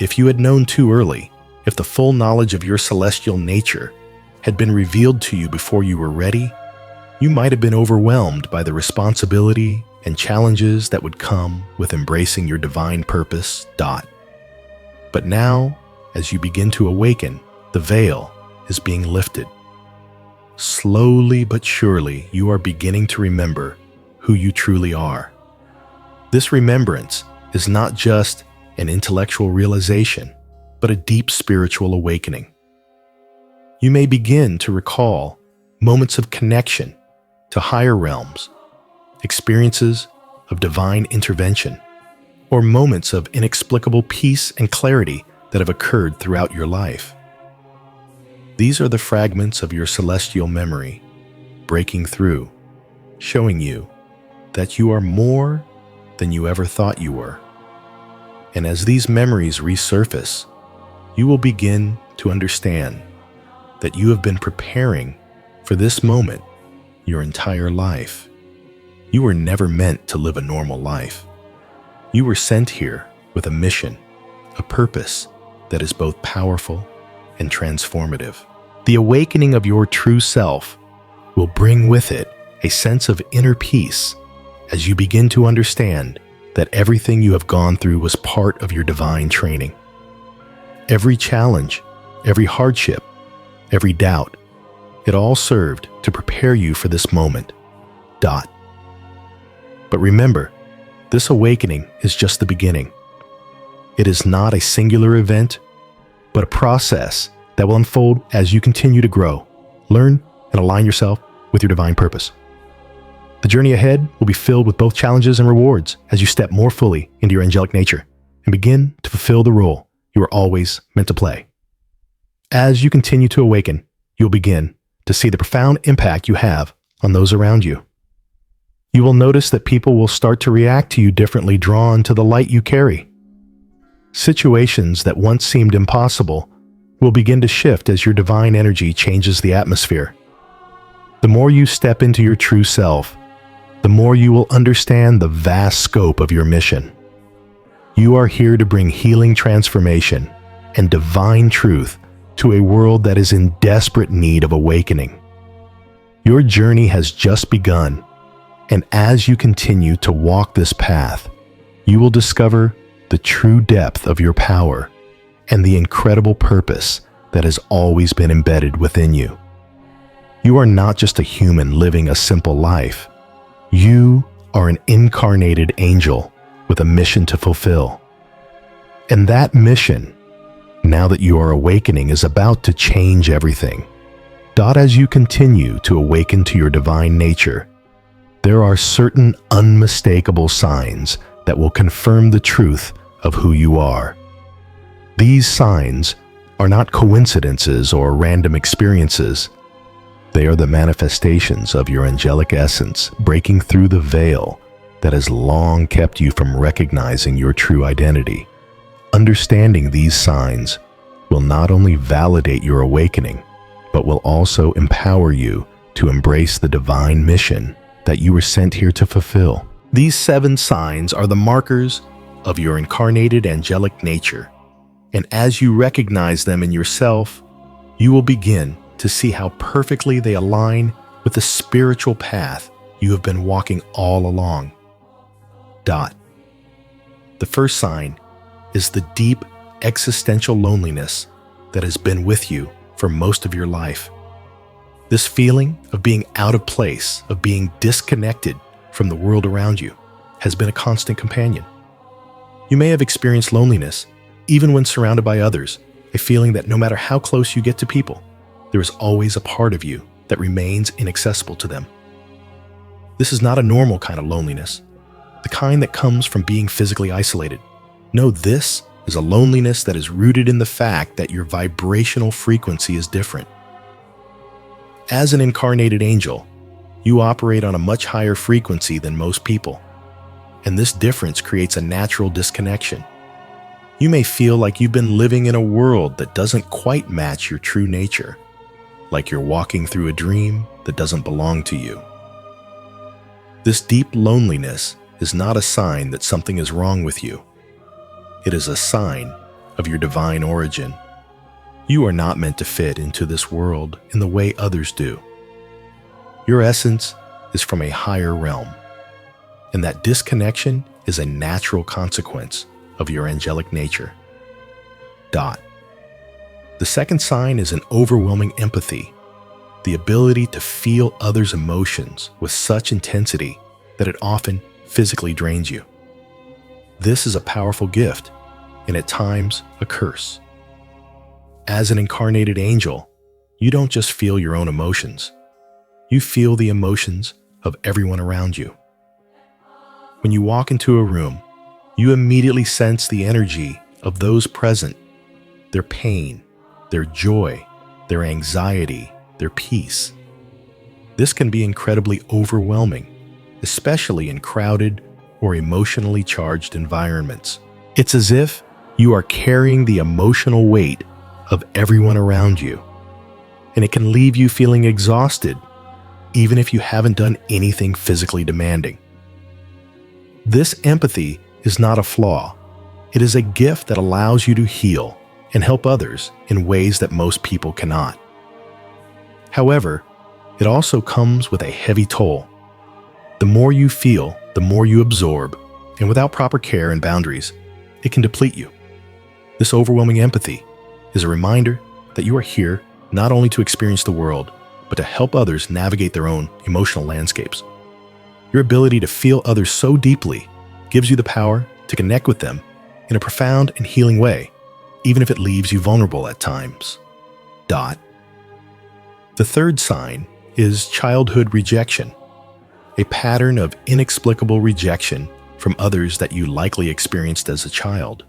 If you had known too early, if the full knowledge of your celestial nature had been revealed to you before you were ready, you might have been overwhelmed by the responsibility and challenges that would come with embracing your divine purpose. But now, as you begin to awaken, the veil is being lifted. Slowly but surely, you are beginning to remember who you truly are. This remembrance is not just an intellectual realization, but a deep spiritual awakening. You may begin to recall moments of connection to higher realms, experiences of divine intervention, or moments of inexplicable peace and clarity that have occurred throughout your life. These are the fragments of your celestial memory breaking through, showing you that you are more than you ever thought you were. And as these memories resurface, you will begin to understand that you have been preparing for this moment your entire life. You were never meant to live a normal life. You were sent here with a mission, a purpose that is both powerful and transformative. The awakening of your true self will bring with it a sense of inner peace as you begin to understand that everything you have gone through was part of your divine training. Every challenge, every hardship, every doubt, it all served to prepare you for this moment. But remember, this awakening is just the beginning. It is not a singular event, but a process that will unfold as you continue to grow, learn, and align yourself with your divine purpose. The journey ahead will be filled with both challenges and rewards as you step more fully into your angelic nature and begin to fulfill the role you were always meant to play. As you continue to awaken, you'll begin to see the profound impact you have on those around you. You will notice that people will start to react to you differently, drawn to the light you carry. Situations that once seemed impossible will begin to shift as your divine energy changes the atmosphere. The more you step into your true self, the more you will understand the vast scope of your mission. You are here to bring healing, transformation, and divine truth to a world that is in desperate need of awakening. Your journey has just begun, and as you continue to walk this path, you will discover the true depth of your power and the incredible purpose that has always been embedded within you. You are not just a human living a simple life. You are an incarnated angel with a mission to fulfill. And that mission, now that you are awakening, is about to change everything. As you continue to awaken to your divine nature, there are certain unmistakable signs that will confirm the truth of who you are. These signs are not coincidences or random experiences. They are the manifestations of your angelic essence breaking through the veil that has long kept you from recognizing your true identity. Understanding these signs will not only validate your awakening, but will also empower you to embrace the divine mission that you were sent here to fulfill. These 7 signs are the markers of your incarnated angelic nature, and as you recognize them in yourself, you will begin to see how perfectly they align with the spiritual path you have been walking all along. The first sign is the deep existential loneliness that has been with you for most of your life. This feeling of being out of place, of being disconnected from the world around you, has been a constant companion. You may have experienced loneliness even when surrounded by others, a feeling that no matter how close you get to people, there is always a part of you that remains inaccessible to them. This is not a normal kind of loneliness, the kind that comes from being physically isolated. No, this is a loneliness that is rooted in the fact that your vibrational frequency is different. As an incarnated angel, you operate on a much higher frequency than most people, and this difference creates a natural disconnection. You may feel like you've been living in a world that doesn't quite match your true nature, like you're walking through a dream that doesn't belong to you. This deep loneliness is not a sign that something is wrong with you. It is a sign of your divine origin. You are not meant to fit into this world in the way others do. Your essence is from a higher realm, and that disconnection is a natural consequence of your angelic nature. The second sign is an overwhelming empathy, the ability to feel others' emotions with such intensity that it often physically drains you. This is a powerful gift, and at times a curse. As an incarnated angel, you don't just feel your own emotions. You feel the emotions of everyone around you. When you walk into a room, you immediately sense the energy of those present, their pain, their joy, their anxiety, their peace. This can be incredibly overwhelming, especially in crowded or emotionally charged environments. It's as if you are carrying the emotional weight of everyone around you, and it can leave you feeling exhausted, even if you haven't done anything physically demanding. This empathy is not a flaw. It is a gift that allows you to heal and help others in ways that most people cannot. However, it also comes with a heavy toll. The more you feel, the more you absorb, and without proper care and boundaries, it can deplete you. This overwhelming empathy is a reminder that you are here not only to experience the world, but to help others navigate their own emotional landscapes. Your ability to feel others so deeply gives you the power to connect with them in a profound and healing way, even if it leaves you vulnerable at times. The third sign is childhood rejection, a pattern of inexplicable rejection from others that you likely experienced as a child.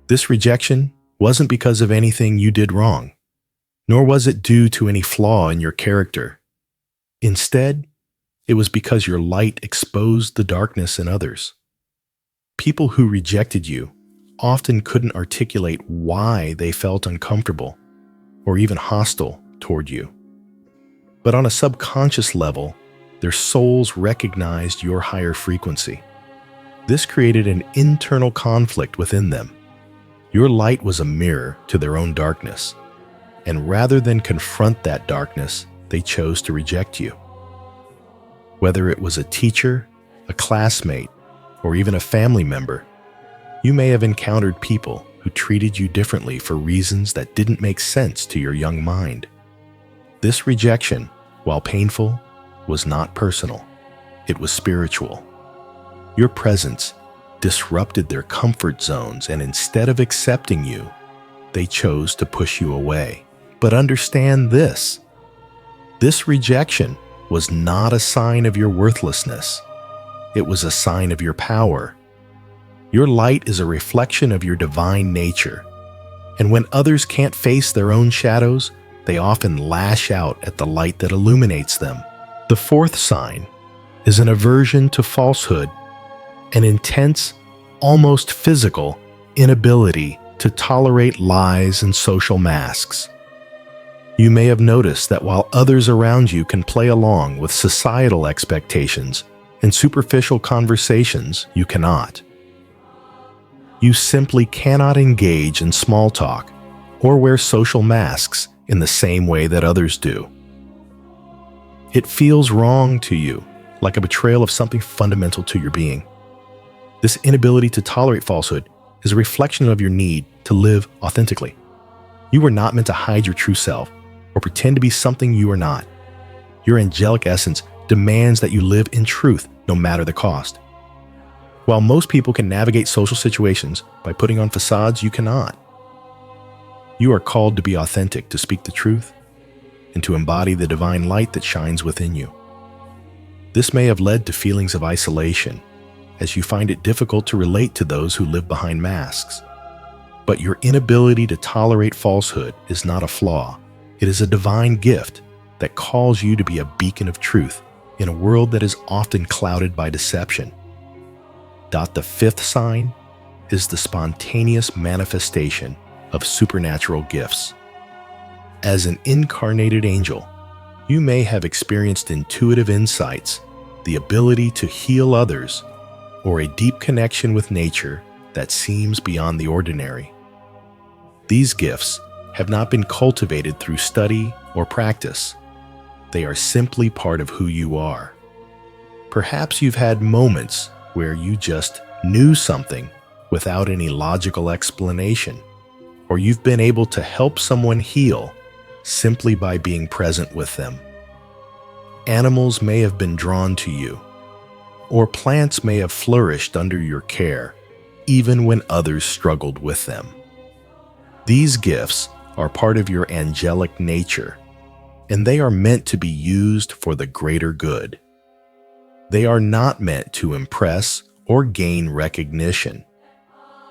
This rejection wasn't because of anything you did wrong. nor was it due to any flaw in your character. Instead, it was because your light exposed the darkness in others. People who rejected you often couldn't articulate why they felt uncomfortable or even hostile toward you. But on a subconscious level, their souls recognized your higher frequency. This created an internal conflict within them. Your light was a mirror to their own darkness, and rather than confront that darkness, they chose to reject you. Whether it was a teacher, a classmate, or even a family member, you may have encountered people who treated you differently for reasons that didn't make sense to your young mind. This rejection, while painful, was not personal. It was spiritual. Your presence disrupted their comfort zones, and instead of accepting you, they chose to push you away. But understand this: this rejection was not a sign of your worthlessness. It was a sign of your power. Your light is a reflection of your divine nature, and when others can't face their own shadows, they often lash out at the light that illuminates them. The fourth sign is an aversion to falsehood, an intense, almost physical inability to tolerate lies and social masks. You may have noticed that while others around you can play along with societal expectations and superficial conversations, you cannot. You simply cannot engage in small talk or wear social masks in the same way that others do. It feels wrong to you, like a betrayal of something fundamental to your being. This inability to tolerate falsehood is a reflection of your need to live authentically. You were not meant to hide your true self or pretend to be something you are not. Your angelic essence demands that you live in truth no matter the cost. While most people can navigate social situations by putting on facades, you cannot. You are called to be authentic, to speak the truth, and to embody the divine light that shines within you. This may have led to feelings of isolation, as you find it difficult to relate to those who live behind masks. But your inability to tolerate falsehood is not a flaw. It is a divine gift that calls you to be a beacon of truth in a world that is often clouded by deception. The fifth sign is the spontaneous manifestation of supernatural gifts. As an incarnated angel, you may have experienced intuitive insights, the ability to heal others, or a deep connection with nature that seems beyond the ordinary. These gifts have not been cultivated through study or practice. They are simply part of who you are. Perhaps you've had moments where you just knew something without any logical explanation, or you've been able to help someone heal simply by being present with them. Animals may have been drawn to you, or plants may have flourished under your care, even when others struggled with them. These gifts are part of your angelic nature, and they are meant to be used for the greater good. They are not meant to impress or gain recognition.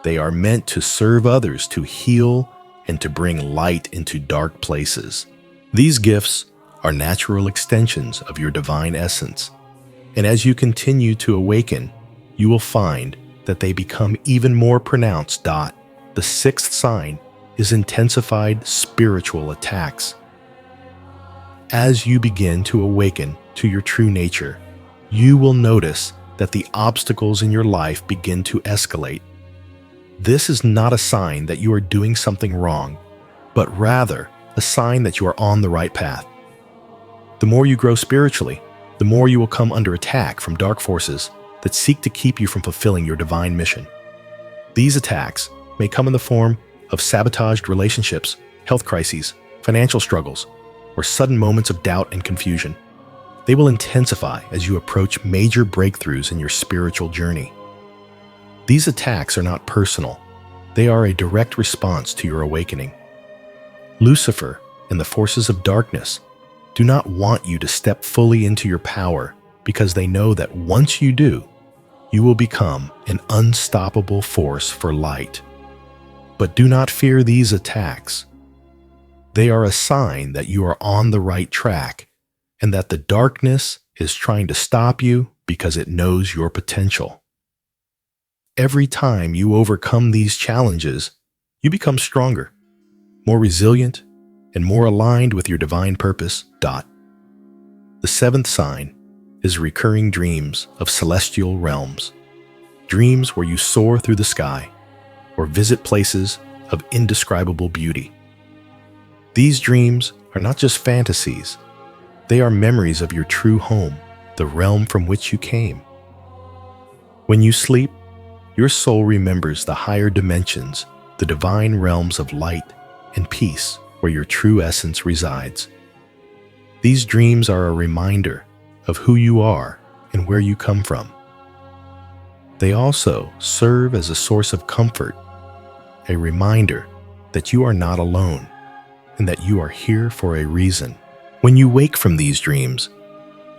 They are meant to serve others, to heal, and to bring light into dark places. These gifts are natural extensions of your divine essence, and as you continue to awaken, you will find that they become even more pronounced. The sixth sign is intensified spiritual attacks. As you begin to awaken to your true nature, you will notice that the obstacles in your life begin to escalate. This is not a sign that you are doing something wrong, but rather a sign that you are on the right path. The more you grow spiritually, the more you will come under attack from dark forces that seek to keep you from fulfilling your divine mission. These attacks may come in the form of sabotaged relationships, health crises, financial struggles, or sudden moments of doubt and confusion. They will intensify as you approach major breakthroughs in your spiritual journey. These attacks are not personal. They are a direct response to your awakening. Lucifer and the forces of darkness do not want you to step fully into your power because they know that once you do, you will become an unstoppable force for light. But do not fear these attacks. They are a sign that you are on the right track and that the darkness is trying to stop you because it knows your potential. Every time you overcome these challenges, you become stronger, more resilient, and more aligned with your divine purpose. The seventh sign is recurring dreams of celestial realms, dreams where you soar through the sky or visit places of indescribable beauty. These dreams are not just fantasies, they are memories of your true home, the realm from which you came. When you sleep, your soul remembers the higher dimensions, the divine realms of light and peace where your true essence resides. These dreams are a reminder of who you are and where you come from. They also serve as a source of comfort, a reminder that you are not alone and that you are here for a reason. When you wake from these dreams,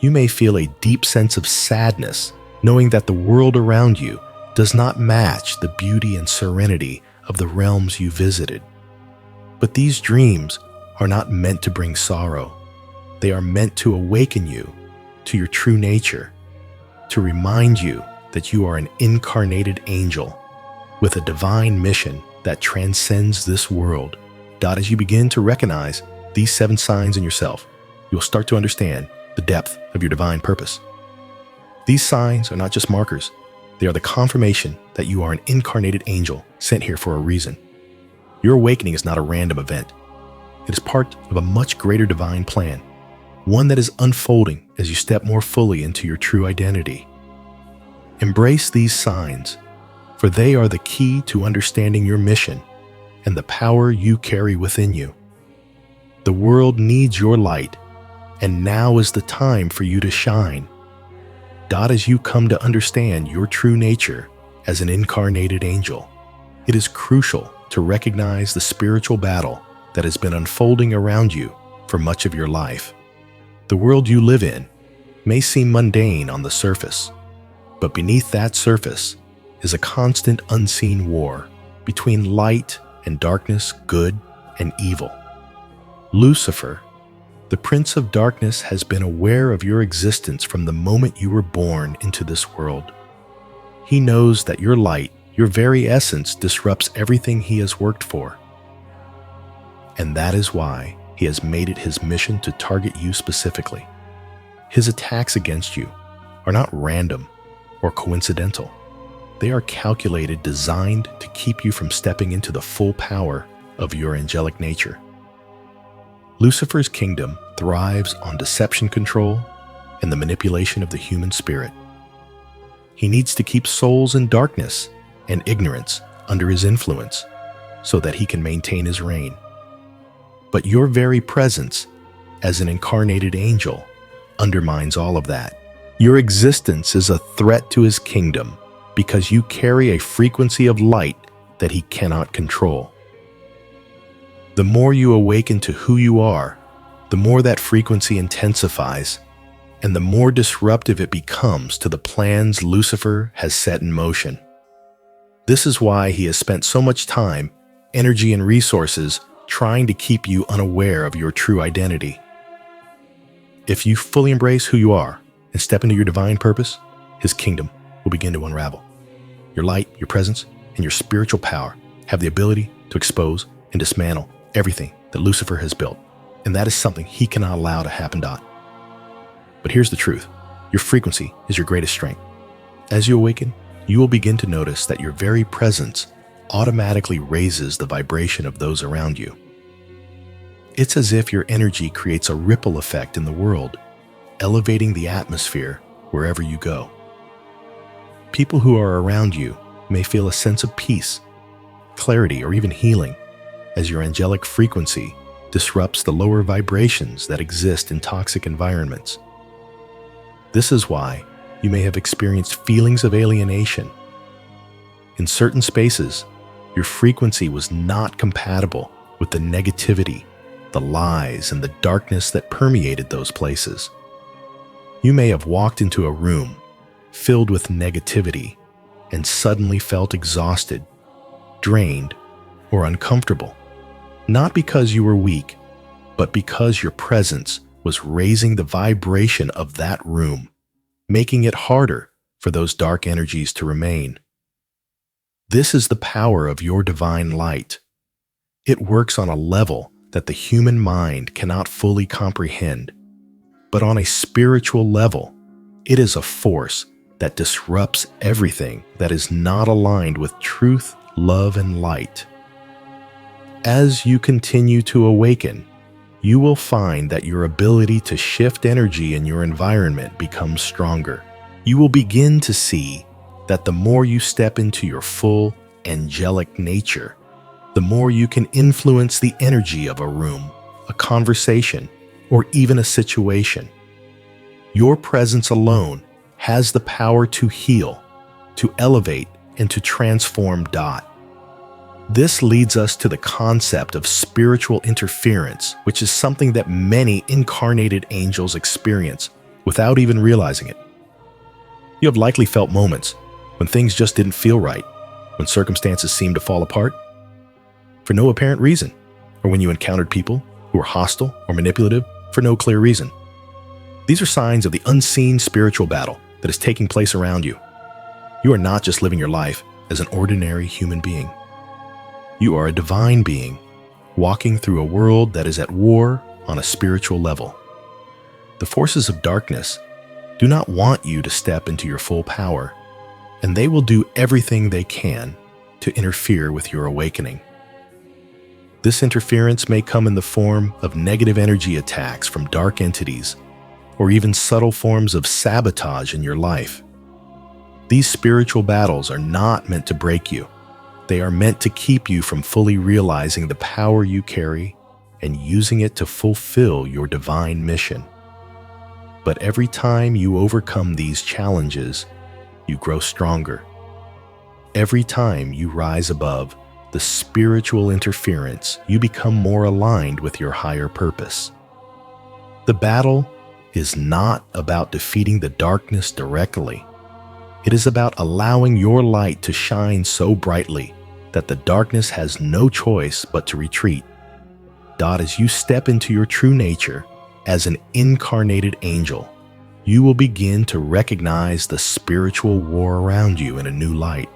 you may feel a deep sense of sadness, knowing that the world around you does not match the beauty and serenity of the realms you visited. But these dreams are not meant to bring sorrow. They are meant to awaken you to your true nature, to remind you that you are an incarnated angel with a divine mission that transcends this world. As you begin to recognize these 7 signs in yourself, you'll start to understand the depth of your divine purpose. These signs are not just markers. They are the confirmation that you are an incarnated angel sent here for a reason. Your awakening is not a random event. It is part of a much greater divine plan, one that is unfolding as you step more fully into your true identity. Embrace these signs, for they are the key to understanding your mission and the power you carry within you. The world needs your light, and now is the time for you to shine. As you come to understand your true nature as an incarnated angel, it is crucial to recognize the spiritual battle that has been unfolding around you for much of your life. The world you live in may seem mundane on the surface, but beneath that surface is a constant unseen war between light and darkness, good and evil. Lucifer, the Prince of Darkness, has been aware of your existence from the moment you were born into this world. He knows that your light, your very essence, disrupts everything he has worked for. And that is why he has made it his mission to target you specifically. His attacks against you are not random or coincidental. They are calculated, designed to keep you from stepping into the full power of your angelic nature. Lucifer's kingdom thrives on deception control and the manipulation of the human spirit. He needs to keep souls in darkness and ignorance under his influence so that he can maintain his reign. But your very presence as an incarnated angel undermines all of that. Your existence is a threat to his kingdom because you carry a frequency of light that he cannot control. The more you awaken to who you are, the more that frequency intensifies, and the more disruptive it becomes to the plans Lucifer has set in motion. This is why he has spent so much time, energy, and resources trying to keep you unaware of your true identity. If you fully embrace who you are and step into your divine purpose, his kingdom will begin to unravel. Your light, your presence, and your spiritual power have the ability to expose and dismantle everything that Lucifer has built, and that is something he cannot allow to happen. But here's the truth. Your frequency is your greatest strength. As you awaken, you will begin to notice that your very presence automatically raises the vibration of those around you. It's as if your energy creates a ripple effect in the world, elevating the atmosphere wherever you go. People who are around you may feel a sense of peace, clarity, or even healing as your angelic frequency disrupts the lower vibrations that exist in toxic environments. This is why you may have experienced feelings of alienation. In certain spaces, your frequency was not compatible with the negativity, the lies, and the darkness that permeated those places. You may have walked into a room filled with negativity and suddenly felt exhausted, drained, or uncomfortable, not because you were weak, but because your presence was raising the vibration of that room, making it harder for those dark energies to remain. This is the power of your divine light. It works on a level that the human mind cannot fully comprehend, but on a spiritual level, it is a force that disrupts everything that is not aligned with truth, love, and light. As you continue to awaken, you will find that your ability to shift energy in your environment becomes stronger. You will begin to see that the more you step into your full angelic nature, the more you can influence the energy of a room, a conversation, or even a situation. Your presence alone has the power to heal, to elevate, and to transform. This leads us to the concept of spiritual interference, which is something that many incarnated angels experience without even realizing it. You have likely felt moments when things just didn't feel right, when circumstances seemed to fall apart for no apparent reason, or when you encountered people who were hostile or manipulative for no clear reason. These are signs of the unseen spiritual battle that is taking place around you. You are not just living your life as an ordinary human being. You are a divine being walking through a world that is at war on a spiritual level. The forces of darkness do not want you to step into your full power, and they will do everything they can to interfere with your awakening. This interference may come in the form of negative energy attacks from dark entities, or even subtle forms of sabotage in your life. These spiritual battles are not meant to break you. They are meant to keep you from fully realizing the power you carry and using it to fulfill your divine mission. But every time you overcome these challenges, you grow stronger. Every time you rise above the spiritual interference, you become more aligned with your higher purpose. The battle is not about defeating the darkness directly. It is about allowing your light to shine so brightly that the darkness has no choice but to retreat. As you step into your true nature as an incarnated angel, you will begin to recognize the spiritual war around you in a new light.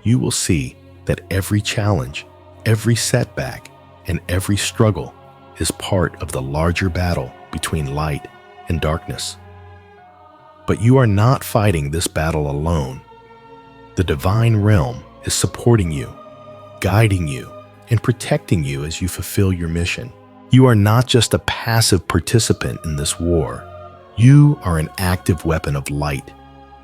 You will see that every challenge, every setback, and every struggle is part of the larger battle between light and darkness. But you are not fighting this battle alone. The divine realm is supporting you, guiding you, and protecting you as you fulfill your mission. You are not just a passive participant in this war. You are an active weapon of light.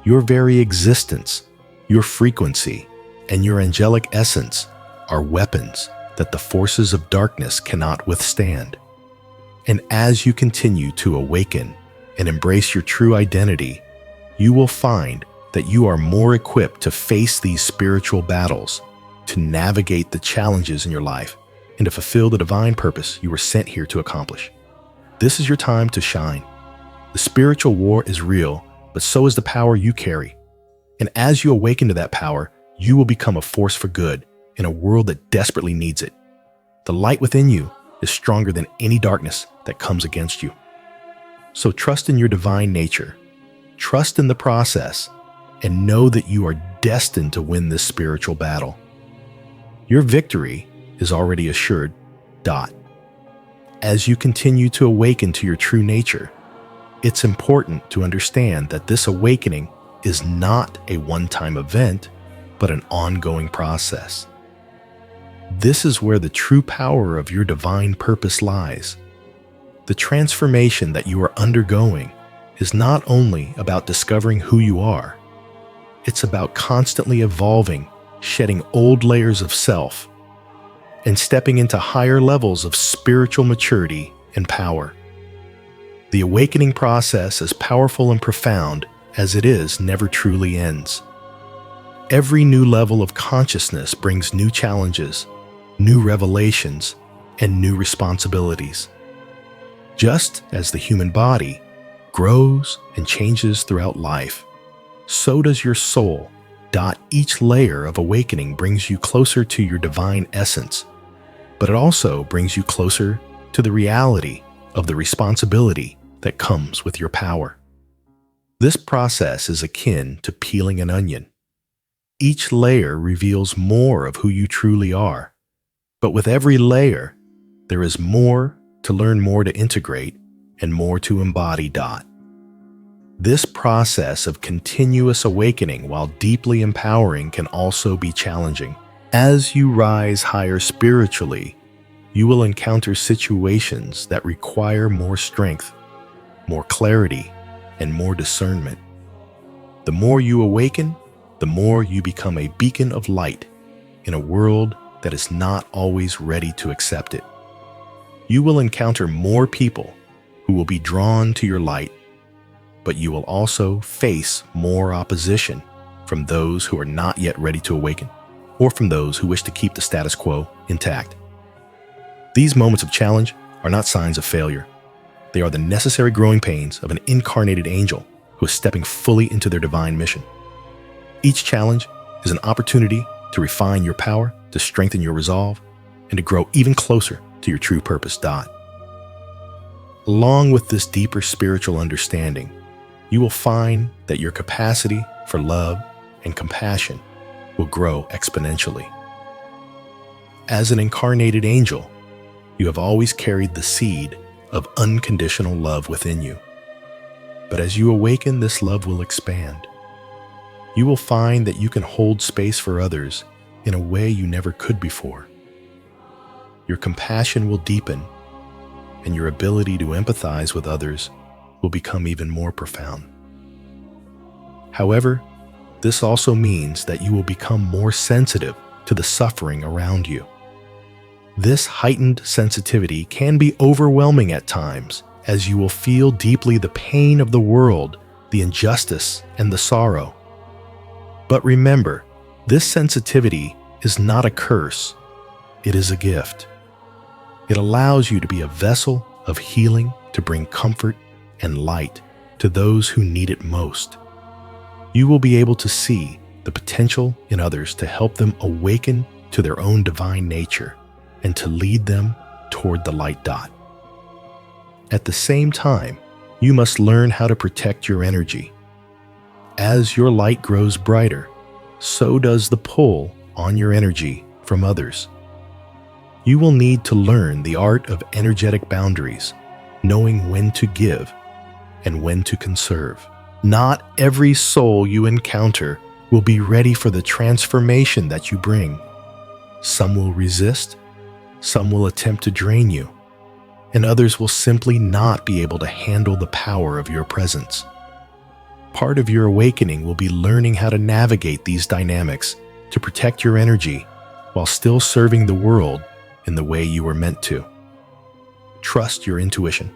Your very existence, your frequency, and your angelic essence are weapons that the forces of darkness cannot withstand. And as you continue to awaken and embrace your true identity, you will find that you are more equipped to face these spiritual battles, to navigate the challenges in your life, and to fulfill the divine purpose you were sent here to accomplish. This is your time to shine. The spiritual war is real, but so is the power you carry. And as you awaken to that power, you will become a force for good in a world that desperately needs it. The light within you is stronger than any darkness that comes against you. So trust in your divine nature, trust in the process, and know that you are destined to win this spiritual battle. Your victory is already assured. As you continue to awaken to your true nature, it's important to understand that this awakening is not a one-time event, but an ongoing process. This is where the true power of your divine purpose lies. The transformation that you are undergoing is not only about discovering who you are, it's about constantly evolving, shedding old layers of self, and stepping into higher levels of spiritual maturity and power. The awakening process, as powerful and profound as it is, never truly ends. Every new level of consciousness brings new challenges, new revelations, and new responsibilities. Just as the human body grows and changes throughout life, so does your soul. Each layer of awakening brings you closer to your divine essence, but it also brings you closer to the reality of the responsibility that comes with your power. This process is akin to peeling an onion. Each layer reveals more of who you truly are, but with every layer, there is more to learn, more to integrate, and more to embody. This process of continuous awakening, while deeply empowering, can also be challenging. As you rise higher spiritually, you will encounter situations that require more strength, more clarity, and more discernment. The more you awaken, the more you become a beacon of light in a world that is not always ready to accept it. You will encounter more people who will be drawn to your light, but you will also face more opposition from those who are not yet ready to awaken, or from those who wish to keep the status quo intact. These moments of challenge are not signs of failure. They are the necessary growing pains of an incarnated angel who is stepping fully into their divine mission. Each challenge is an opportunity to refine your power, to strengthen your resolve, and to grow even closer to your true purpose. Along with this deeper spiritual understanding, you will find that your capacity for love and compassion will grow exponentially. As an incarnated angel, you have always carried the seed of unconditional love within you. But as you awaken, this love will expand. You will find that you can hold space for others in a way you never could before. Your compassion will deepen, and your ability to empathize with others will become even more profound. However, this also means that you will become more sensitive to the suffering around you. This heightened sensitivity can be overwhelming at times, as you will feel deeply the pain of the world, the injustice, and the sorrow. But remember, this sensitivity is not a curse, it is a gift. It allows you to be a vessel of healing, to bring comfort and light to those who need it most. You will be able to see the potential in others to help them awaken to their own divine nature and to lead them toward the light. At the same time, you must learn how to protect your energy. As your light grows brighter, so does the pull on your energy from others. You will need to learn the art of energetic boundaries, knowing when to give and when to conserve. Not every soul you encounter will be ready for the transformation that you bring. Some will resist, some will attempt to drain you, and others will simply not be able to handle the power of your presence. Part of your awakening will be learning how to navigate these dynamics to protect your energy while still serving the world in the way you were meant to. Trust your intuition.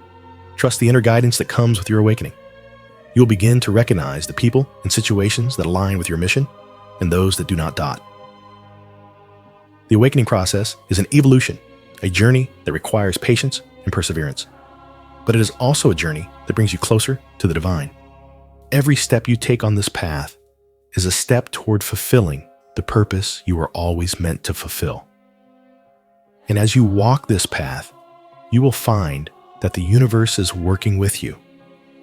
Trust the inner guidance that comes with your awakening. You'll begin to recognize the people and situations that align with your mission and those that do not. The awakening process is an evolution, a journey that requires patience and perseverance. But it is also a journey that brings you closer to the divine. Every step you take on this path is a step toward fulfilling the purpose you were always meant to fulfill. And as you walk this path, you will find that the universe is working with you,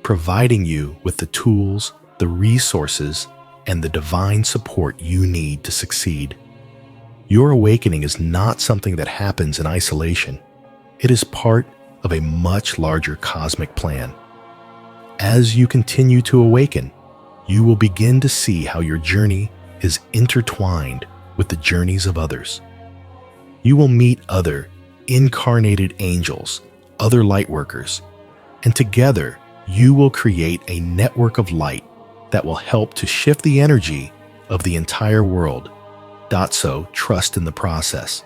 providing you with the tools, the resources, and the divine support you need to succeed. Your awakening is not something that happens in isolation. It is part of a much larger cosmic plan. As you continue to awaken, you will begin to see how your journey is intertwined with the journeys of others. You will meet other incarnated angels, other lightworkers, and together you will create a network of light that will help to shift the energy of the entire world. So trust in the process.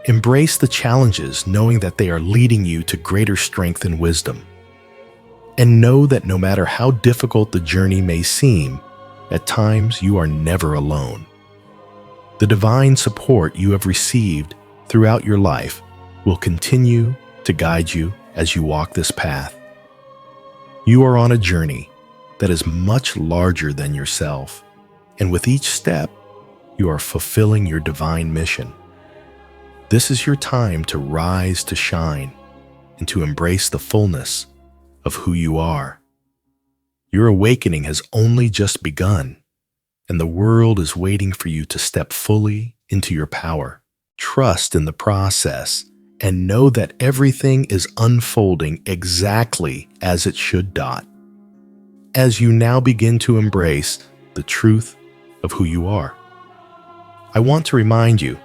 Embrace the challenges, knowing that they are leading you to greater strength and wisdom. And know that no matter how difficult the journey may seem, at times you are never alone. The divine support you have received throughout your life will continue to guide you as you walk this path. You are on a journey that is much larger than yourself, and with each step, you are fulfilling your divine mission. This is your time to rise to shine and to embrace the fullness of who you are. Your awakening has only just begun, and the world is waiting for you to step fully into your power. Trust in the process and know that everything is unfolding exactly as it should. As you now begin to embrace the truth of who you are, I want to remind you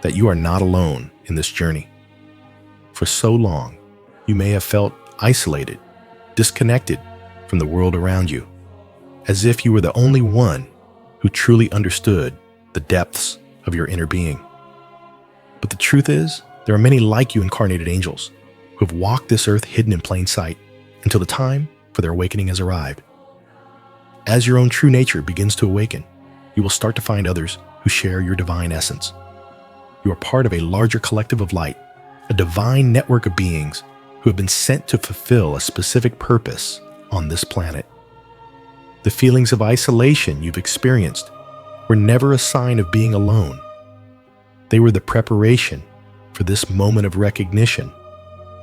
that you are not alone in this journey. For so long, you may have felt isolated, disconnected from the world around you, as if you were the only one who truly understood the depths of your inner being. But the truth is, there are many like you incarnated angels who have walked this earth hidden in plain sight until the time for their awakening has arrived. As your own true nature begins to awaken, you will start to find others who share your divine essence. You are part of a larger collective of light, a divine network of beings who have been sent to fulfill a specific purpose on this planet. The feelings of isolation you've experienced were never a sign of being alone. They were the preparation for this moment of recognition,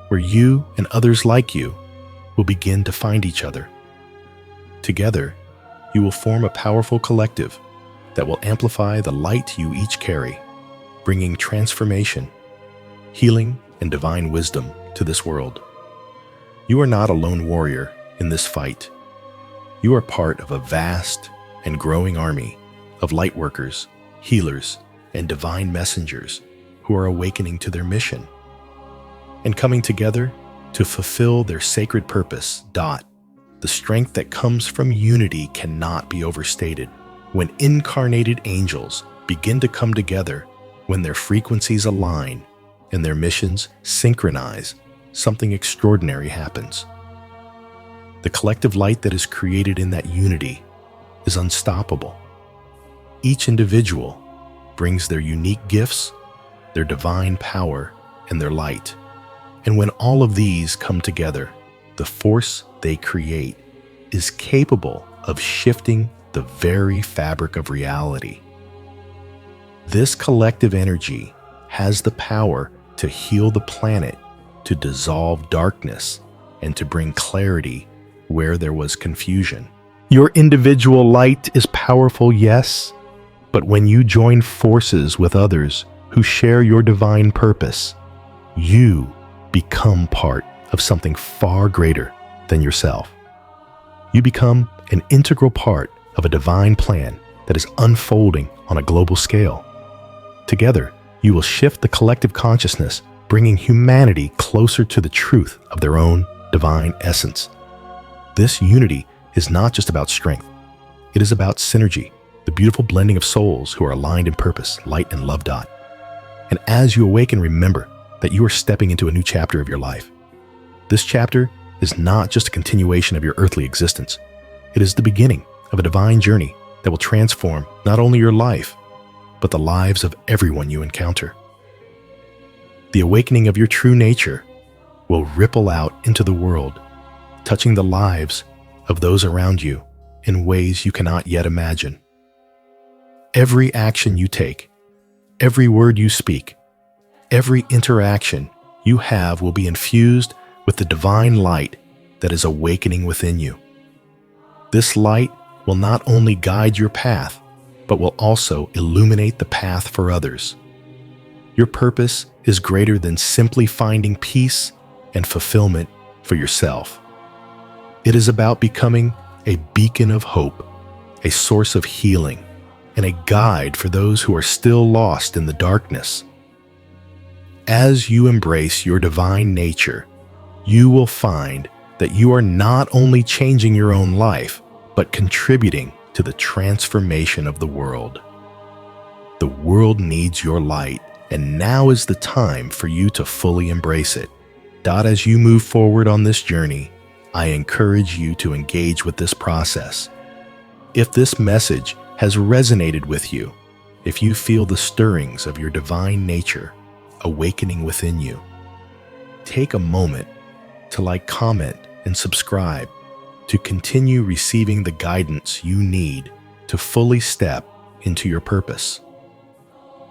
where you and others like you will begin to find each other. Together, you will form a powerful collective that will amplify the light you each carry, bringing transformation, healing, and divine wisdom to this world. You are not a lone warrior in this fight. You are part of a vast and growing army of light workers, healers, and divine messengers who are awakening to their mission and coming together to fulfill their sacred purpose. The strength that comes from unity cannot be overstated. When incarnated angels begin to come together, when their frequencies align and their missions synchronize, something extraordinary happens. The collective light that is created in that unity is unstoppable. Each individual brings their unique gifts, their divine power, and their light. And when all of these come together, the force they create is capable of shifting the very fabric of reality. This collective energy has the power to heal the planet, to dissolve darkness, and to bring clarity where there was confusion. Your individual light is powerful, yes, but when you join forces with others who share your divine purpose, you become part of something far greater than yourself. You become an integral part of a divine plan that is unfolding on a global scale. Together, you will shift the collective consciousness, bringing humanity closer to the truth of their own divine essence. This unity is not just about strength. It is about synergy, the beautiful blending of souls who are aligned in purpose, light, and love. And as you awaken, remember that you are stepping into a new chapter of your life. This chapter is not just a continuation of your earthly existence. It is the beginning of a divine journey that will transform not only your life, but the lives of everyone you encounter. The awakening of your true nature will ripple out into the world, touching the lives of those around you in ways you cannot yet imagine. Every action you take, every word you speak, every interaction you have will be infused with the divine light that is awakening within you. This light will not only guide your path, but will also illuminate the path for others. Your purpose is greater than simply finding peace and fulfillment for yourself. It is about becoming a beacon of hope, a source of healing, and a guide for those who are still lost in the darkness. As you embrace your divine nature, you will find that you are not only changing your own life, but contributing to the transformation of the world. The world needs your light, and now is the time for you to fully embrace it. As you move forward on this journey, I encourage you to engage with this process. If this message has resonated with you, if you feel the stirrings of your divine nature awakening within you, take a moment to comment, and subscribe to continue receiving the guidance you need to fully step into your purpose.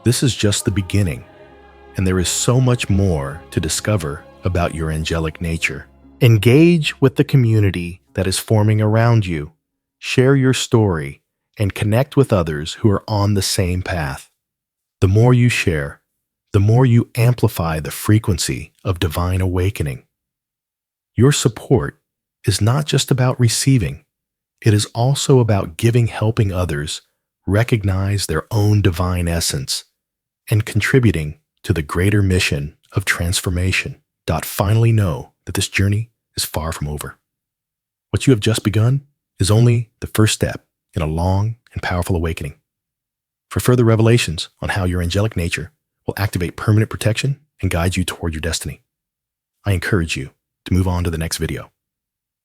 This is just the beginning. and there is so much more to discover about your angelic nature. Engage with the community that is forming around you. Share your story and connect with others who are on the same path. The more you share, the more you amplify the frequency of divine awakening. Your support is not just about receiving, it is also about giving, helping others recognize their own divine essence and contributing to the greater mission of transformation. Finally know that this journey is far from over. What you have just begun is only the first step in a long and powerful awakening. For further revelations on how your angelic nature will activate permanent protection and guide you toward your destiny, I encourage you to move on to the next video.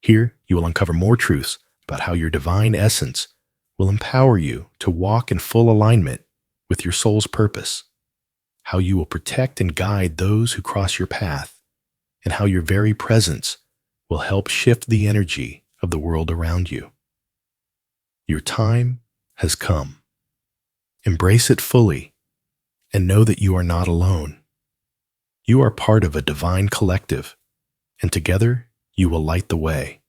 Here, you will uncover more truths about how your divine essence will empower you to walk in full alignment with your soul's purpose, how you will protect and guide those who cross your path, and how your very presence will help shift the energy of the world around you. Your time has come. Embrace it fully and know that you are not alone. You are part of a divine collective, and together you will light the way.